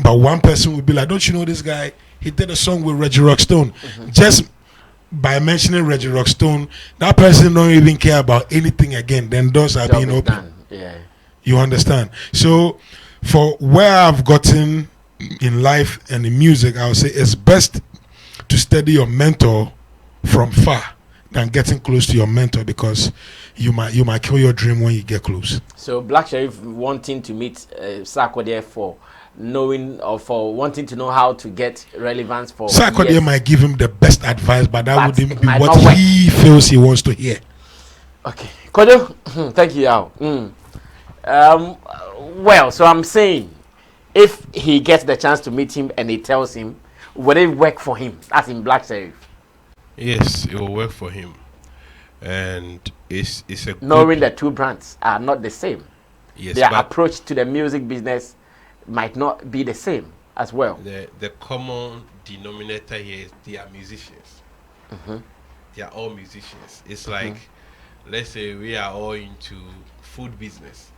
But one person would be like, "Don't you know this guy? He did a song with Reggie Rockstone." Just by mentioning Reggie Rockstone, that person don't even care about anything again. Then doors are being opened. You understand? So for where I've gotten in life and in music, I would say it's best to study your mentor from far than getting close to your mentor, because you might kill your dream when you get close. So Black Sherif wanting to meet Sarkodie for knowing, or for wanting to know how to get relevance for Sarkodie might give him the best advice, but that wouldn't be what he feels he wants to hear. Okay, Kojo, thank you, Al. Well, so I'm saying, if he gets the chance to meet him and he tells him, would it work for him? That's in Black Sherif. Yes, it will work for him, and it's a knowing the two brands are not the same. Yes, their approach to the music business might not be the same as well. The common denominator here is they are musicians. They are all musicians. It's like, let's say we are all into food business.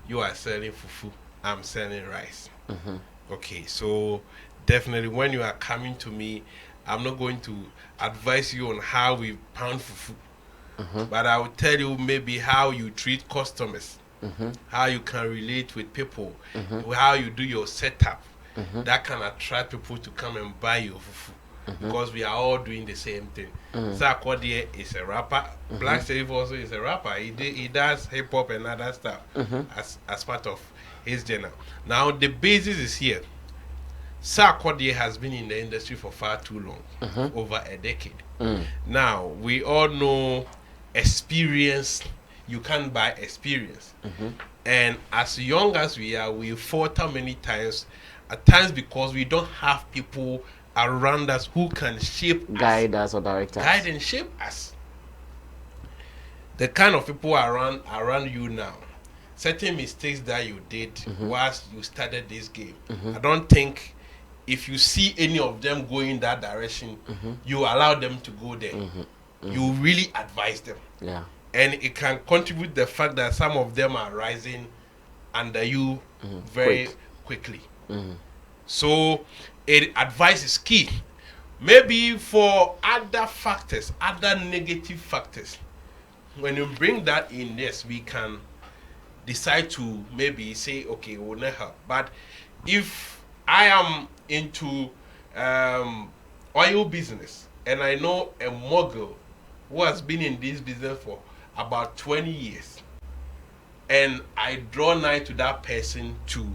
You are selling fufu, I'm selling rice. Okay, so definitely when you are coming to me, I'm not going to advise you on how we pound fufu, but I will tell you maybe how you treat customers, how you can relate with people, how you do your setup. That can attract people to come and buy your fufu, because we are all doing the same thing. Sarkodie is a rapper. Black Sherif also is a rapper. He does hip hop and other stuff as part of his genre. Now the basis is here. Sarkodie has been in the industry for far too long, over a decade. Now we all know experience you can't buy experience. And as young as we are, we falter many times, at times because we don't have people around us who can guide us or direct us. Guide and shape us. The kind of people around you now, certain mistakes that you did whilst you started this game, I don't think if you see any of them going that direction, you allow them to go there. You really advise them. Yeah. And it can contribute the fact that some of them are rising under you very quickly. So advice is key. Maybe for other factors, other negative factors, when you bring that in, yes, we can decide to maybe say, okay, we'll not help. But if I am into oil business and I know a mogul who has been in this business for about 20 years, and I draw nigh to that person to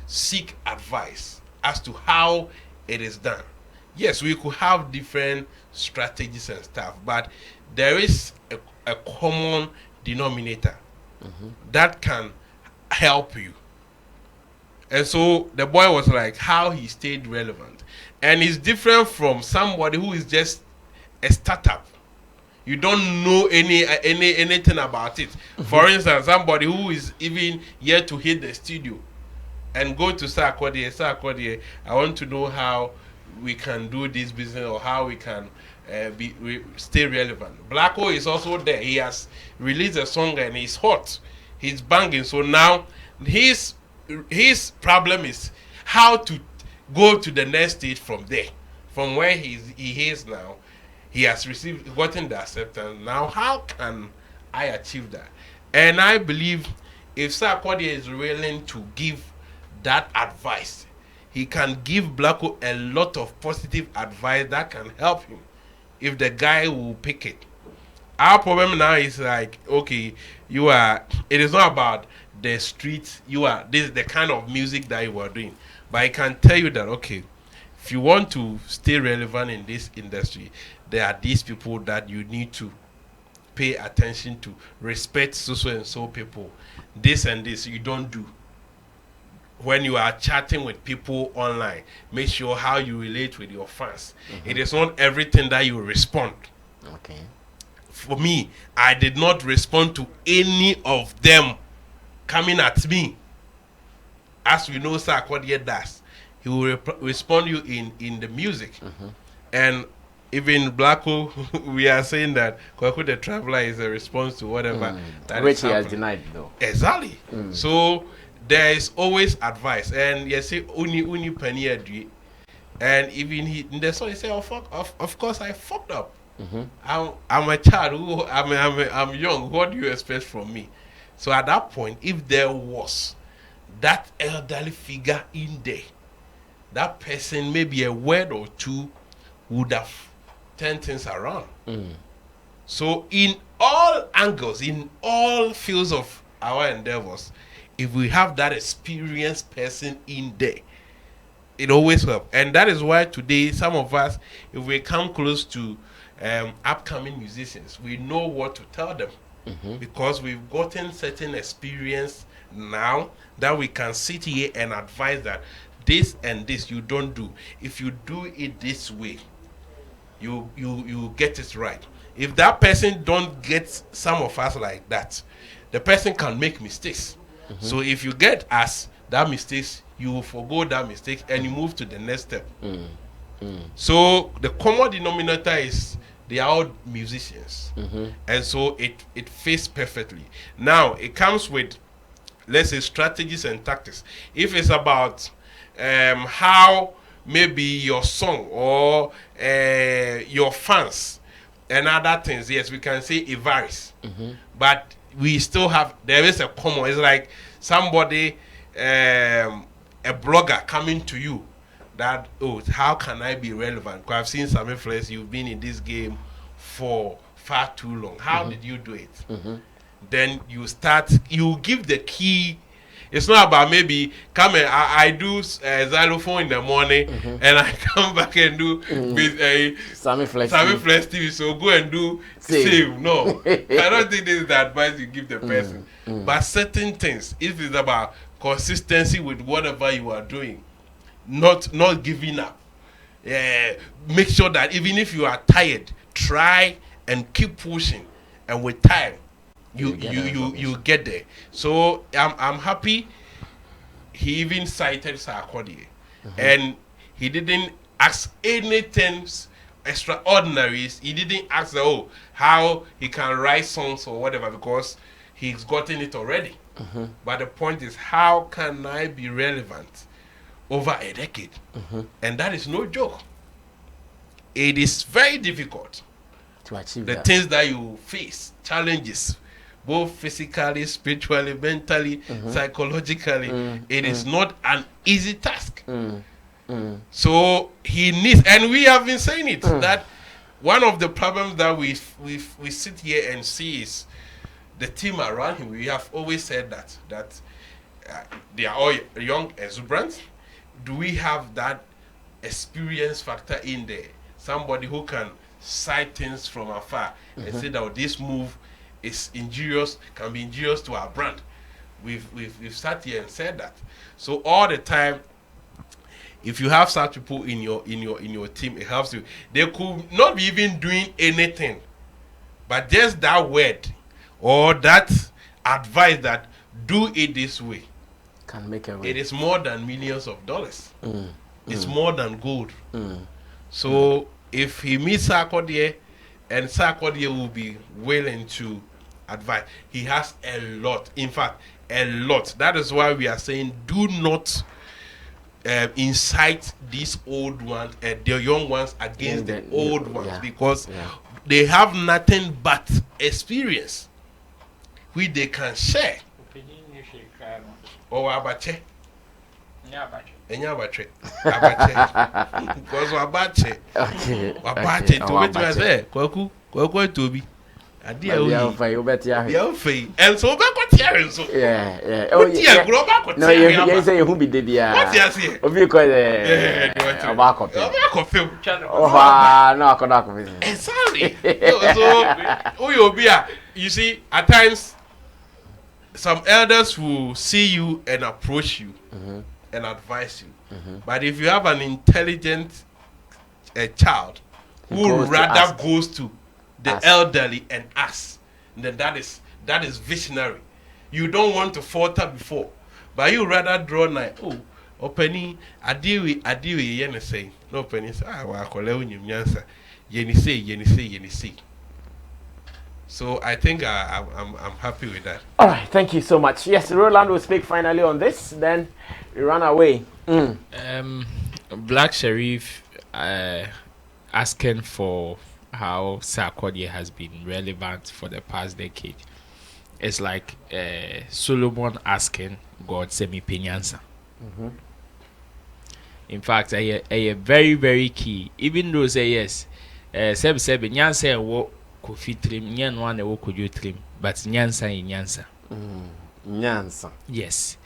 seek advice as to how it is done. Yes, we could have different strategies and stuff, but there is a common denominator that can help you. And so the boy was like, how he stayed relevant. And it's different from somebody who is just a startup. You don't know anything about it. For instance, somebody who is even yet to hit the studio and go to Sarkodie, I want to know how we can do this business or how we can stay relevant. Blacko is also there. He has released a song and he's hot. He's banging. So now his problem is how to go to the next stage from there. From where he is now, he has gotten the acceptance. Now, how can I achieve that? And I believe if Sarkodie is willing to give that advice, he can give Blacko a lot of positive advice that can help him if the guy will pick it. Our problem now is like, okay, it is not about the streets, this is the kind of music that you are doing. But I can tell you that, okay, if you want to stay relevant in this industry, there are these people that you need to pay attention to, respect so and so people. This and this you don't do. When you are chatting with people online, make sure how you relate with your fans. It is not everything that you respond. Okay. For me, I did not respond to any of them coming at me. As we know, Sarkodie does. He will respond you in the music. And even Blacko, we are saying that Kwaku the Traveler is a response to whatever that which is he has happening. denied, though. Exactly. So there is always advice, and you say uni penny adri, and even in the song he say, of course I fucked up. I'm a child who I'm young. What do you expect from me? So at that point, if there was that elderly figure in there, that person, maybe a word or two would have turned things around. So in all angles, in all fields of our endeavors, if we have that experienced person in there, it always helps. And that is why today, some of us, if we come close to upcoming musicians, we know what to tell them. Because we've gotten certain experience now that we can sit here and advise that this and this you don't do. If you do it this way, you get it right. If that person don't get some of us like that, the person can make mistakes. So if you get us that mistakes, you will forgo that mistake and you move to the next step. So the common denominator is they are all musicians, and so it fits perfectly. Now it comes with, let's say, strategies and tactics. If it's about how maybe your song or your fans and other things, yes, we can say it varies. But we still have, there is a common, it's like somebody, a blogger coming to you that, oh, how can I be relevant? Because I've seen Sammy, you've been in this game for far too long. How did you do it? Then you give the key It's not about maybe come and I do xylophone in the morning and I come back and do with a Sammy Flex TV. So go and do save. No, I don't think this is the advice you give the person. But certain things, if it's about consistency with whatever you are doing, not giving up. Make sure that even if you are tired, try and keep pushing, and with time you get there. So I'm happy he even cited Sarkodie, and he didn't ask anything extraordinary. He didn't ask how he can write songs or whatever, because he's gotten it already. But the point is, how can I be relevant over a decade? And that is no joke. It is very difficult to achieve the things that you face, challenges, both physically, spiritually, mentally, psychologically. It is not an easy task. So he needs, and we have been saying it, that one of the problems that we sit here and see is the team around him. We have always said that they are all young, exuberant. Do we have that experience factor in there? Somebody who can sight things from afar and say that this move is injurious, can be injurious to our brand. We've sat here and said that. So all the time, if you have such people in your team, it helps you. They could not be even doing anything, but just that word or that advice that do it this way can make a way. It is more than millions of dollars. It's more than gold. So if he meets Sarkodie, and Sarkodie will be willing to advise, he has a lot. In fact, a lot. That is why we are saying, do not incite these old ones and the young ones against the old ones, because they have nothing but experience which they can share. Or abache. Abache. Because abache. Abache. To which I say, Kwaku Tobi. And so back what here so. Yeah. Oh yeah. No, you say who be the dia. What you say? Obi ko Obako. Oh, no, Kodako. Exactly. So you see, at times some elders will see you and approach you and advise you. But if you have an intelligent child who rather goes to the elderly and asks, then that is visionary. You don't want to falter before, but you rather draw nigh. Oh, Penny, adiwi, yene say. No, Penny say, wa kole unyum nyansa. Yeni say. So I think I'm happy with that. All right, thank you so much. Yes, Roland will speak finally on this. Then we run away. Black Sherif asking for how Sarkodie has been relevant for the past decade. It's like Solomon asking God, send me penyansa. In fact, a very, very key. Even though say yes, sebe nyansa wo kofi trim, nyan one wo kojo trim, but nyansa in nyansa. Nyansa. Yes.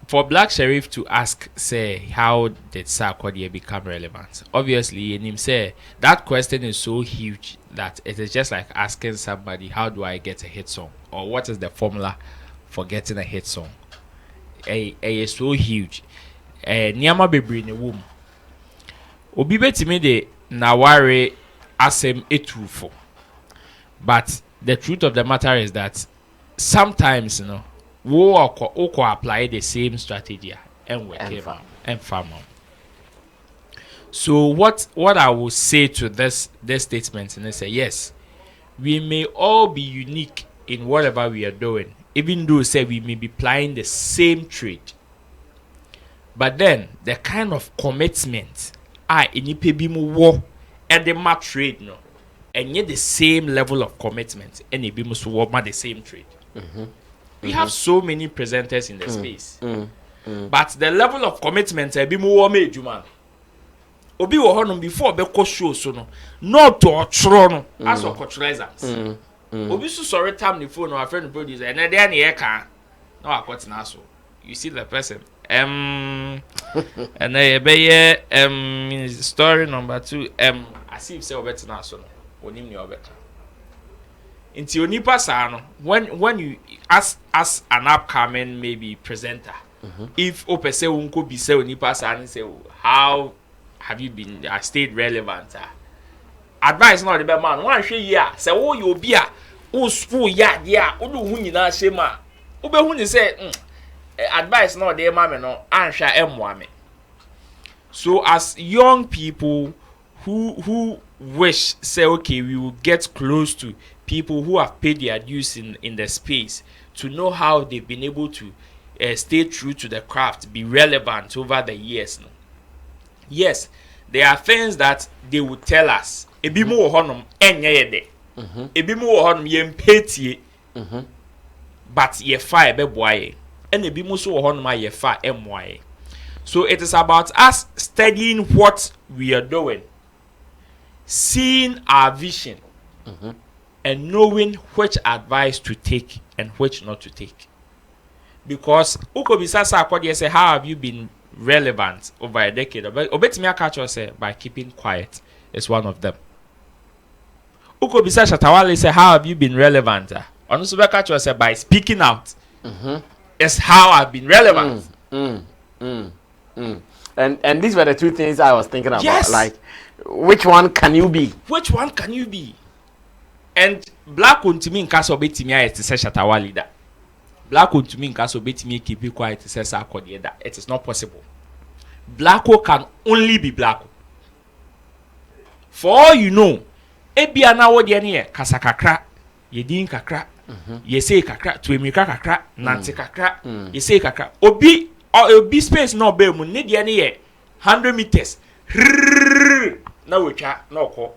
For Black Sherif to ask, say, how did Sarkodie become relevant? Obviously, in him say that question is so huge that it is just like asking somebody, how do I get a hit song? Or what is the formula for getting a hit song? It is so huge. Niyama bebre ne wom. Obi betimi de naware asem etrufo. But the truth of the matter is that sometimes, we apply the same strategy and work and farm. So what I will say to this statement and I say, yes, we may all be unique in whatever we are doing, even though say we may be plying the same trade. But then the kind of commitment in war and the mat trade and yet the same level of commitment and it be must work the same trade. We have so many presenters in the space. But the level of commitment be more major man. Obi wo hono before be ko show so no not to otro no as a culturalizers. Obi so sorry time the phone or friend producer and then e ka No, I got an so you see the person. And I be story number 2. I see if say obet na so no. Onim ni obet. Inti onipa sa no when you as an upcoming maybe presenter. If ope say unko be say onipa sa and say how have you been stayed relevant? Advice not the bad man. One share ya say oh you be a oh ya dia o do hu nyina shema. Obe hu ni say advice not there mama no ansha emwa me. So as young people who wish say okay we will get close to people who have paid their dues in the space to know how they've been able to stay true to the craft, be relevant over the years. No? Yes, there are things that they would tell us. Ebi mo honum enye yede. Ebi mo honum yempetie. But ye fa ebe boaye. And ebi mo so honum ye fa emwaye. So it is about us studying what we are doing, seeing our vision, and knowing which advice to take and which not to take. Because ukobisa Sarkodie say, how have you been relevant over a decade? Obetimi catch say by keeping quiet is one of them. Ukobisa Shatawale say, how have you been relevant? Onusuba catch say by speaking out. Is how I've been relevant. And these were the 2 things I was thinking about. Yes. Like, which one can you be? Which one can you be? And black on to me in case of betimi I to say Shatawale that. Black on to me in case of betimi keep it quiet to say Sarkodie that. It is not possible. Blacko can only be Blacko. For all you know, ebi anawo de ne kasa kakra, yedin kakra, yese kakra, tuemika kakra, nanti kakra, yese kakra. Obi space no be mu ne de ne 100 meters. Na wecha na okọ.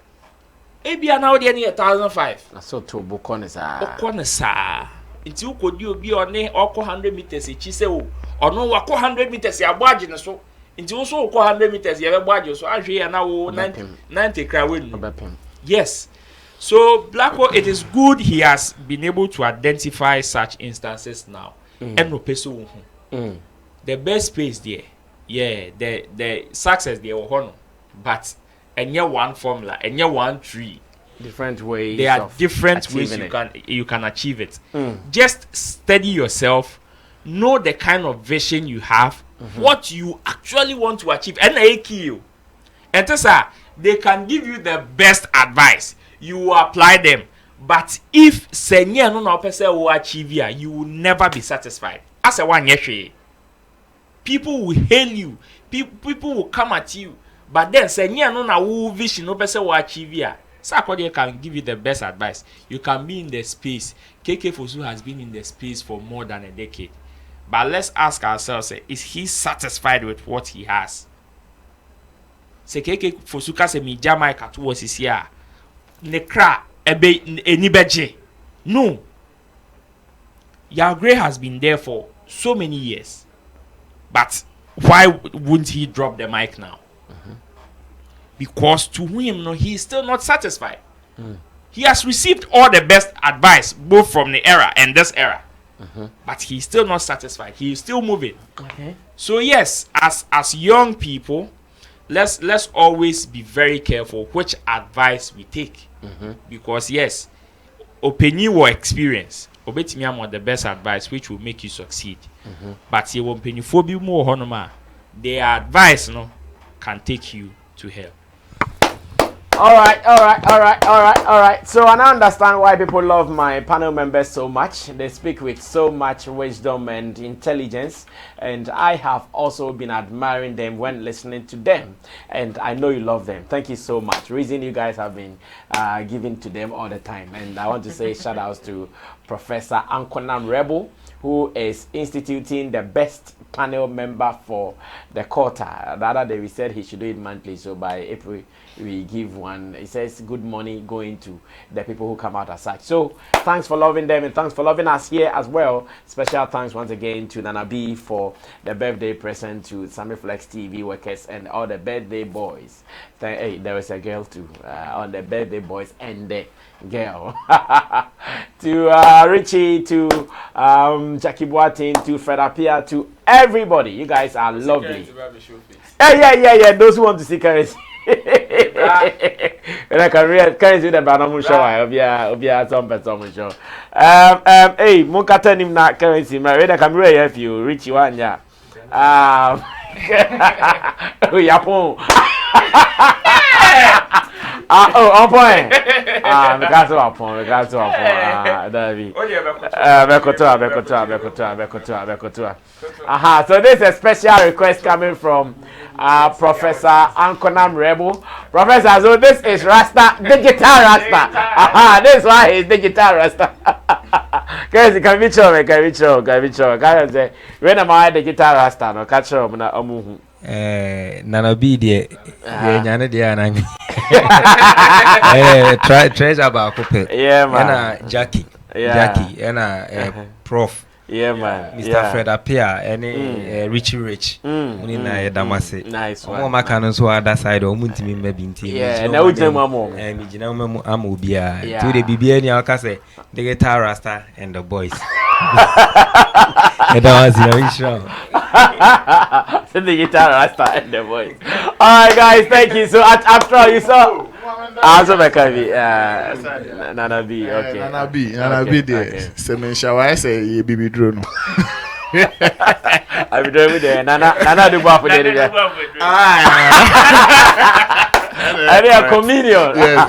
Ebi anawo de ne 1005. Na so to bokọ sa. Okọ ne sa. Nti ukodi obi one okọ 100 meters echi se o. Ono wakọ 100 meters ya boage ne so. Nti wo so okọ 100 meters ya be boage so ahwe ya na wo 90 kra we nu. Yes. So Blacko, it is good he has been able to identify such instances now. And no person the best space there, yeah, the success there will but and one formula and one tree. Different ways. There are different ways you can achieve it. Just study yourself, know the kind of vision you have, what you actually want to achieve, and they key you. And they can give you the best advice. You will apply them. But if senior no person will achieve you will never be satisfied. As a one year, people will hail you. People will come at you. But then senior no vision no person will achieve you. Sarkodie can give you the best advice. You can be in the space. KK Fosu has been in the space for more than a decade. But let's ask ourselves, is he satisfied with what he has? Se KK Fosu ka se mi Jamaica to was his here. Nekra ebe enibeje. No. Yagre has been there for so many years. But why wouldn't he drop the mic now? Because to him, no, he is still not satisfied. He has received all the best advice, both from the era and this era. But he's still not satisfied. He is still moving. So yes, as young people, let's always be very careful which advice we take. Because yes, opinion or experience, obetimi am the best advice which will make you succeed. But you won't penny phobia more honoma. Their advice no can take you to hell. All right. So I now understand why people love my panel members so much. They speak with so much wisdom and intelligence, and I have also been admiring them when listening to them, and I know you love them. Thank you so much. Reason you guys have been giving to them all the time, and I want to say shout outs to Professor Ankonan Rebel, who is instituting the best panel member for the quarter. The other day we said he should do it monthly, so by April we give one. It says good money going to the people who come out as such. So thanks for loving them and thanks for loving us here as well. Special thanks once again to Nana B for the birthday present, to Sammy Flex TV workers and all the birthday boys. Hey, there was a girl too on the birthday boys and the girl. to Richie, to Jackie Boateng, to Fred Apia, to everybody. You guys are lovely. Yeah. Those who want to see currency. When I can read currency with the banana show, I'll be some show. Hey, Munkata him not currency. My reader can really help you. Richie one, yeah. Yapon. On point. Because of upon. Bekotoa. Aha, so this is a special request coming from Professor Ankonam Rebel. Professor, so this is Rasta, digital Rasta. Aha, this is why he's digital Rasta. Guys, can we show? Can say, when am I digital Rasta? No, catch up, na omuhu. Nana B de nyane de anami. Treasure ba kope. Yeah man. And Jackie. And Prof. Yeah man. Mr. Fred Apia and Richie Rich. Uni na damase. Nice one. Mo maka no so other side o muntimi mbabi nti. Yeah, na ujina mamo. Mi jina mo am obia. To the bibia ni aka say the guitar Rasta and the boys. And that was the guitar Rasta and the voice. Alright guys, thank you. So after all you saw also Nana B, okay. Nana B there. Semen shower say ye bibi drone. I be doing with there. Nana do bop with there. I be a comedian. Yes.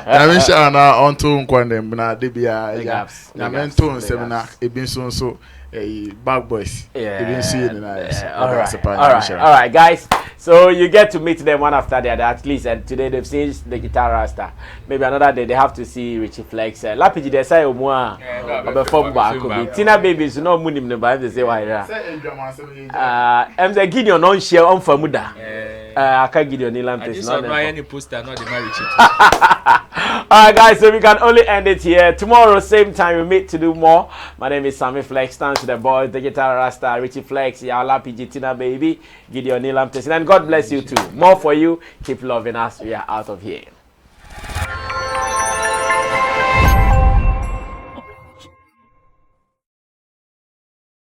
Nana B na onto nkwande na de bia ya. Na mento seminar e bin so bad boys. Even see it nice. All right, guys. So you get to meet them one after the other at least. And today they've seen the guitar Rasta. Maybe another day they have to see Richie Flex. Lapiji they say omwa before back. Tina babies no munim ne ba they say why. Say Gideon on share on famuda. Aka Gideon Nilampes not any poster not the marriage. Alright guys, so we can only end it here. Tomorrow same time we meet to do more. My name is Sammy Flex. Thanks to the boys, the guitar Rasta, Richie Flex, Yala PG Tina baby, Gideon Nilampes. And God bless you too. More for you. Keep loving us. We are out of here.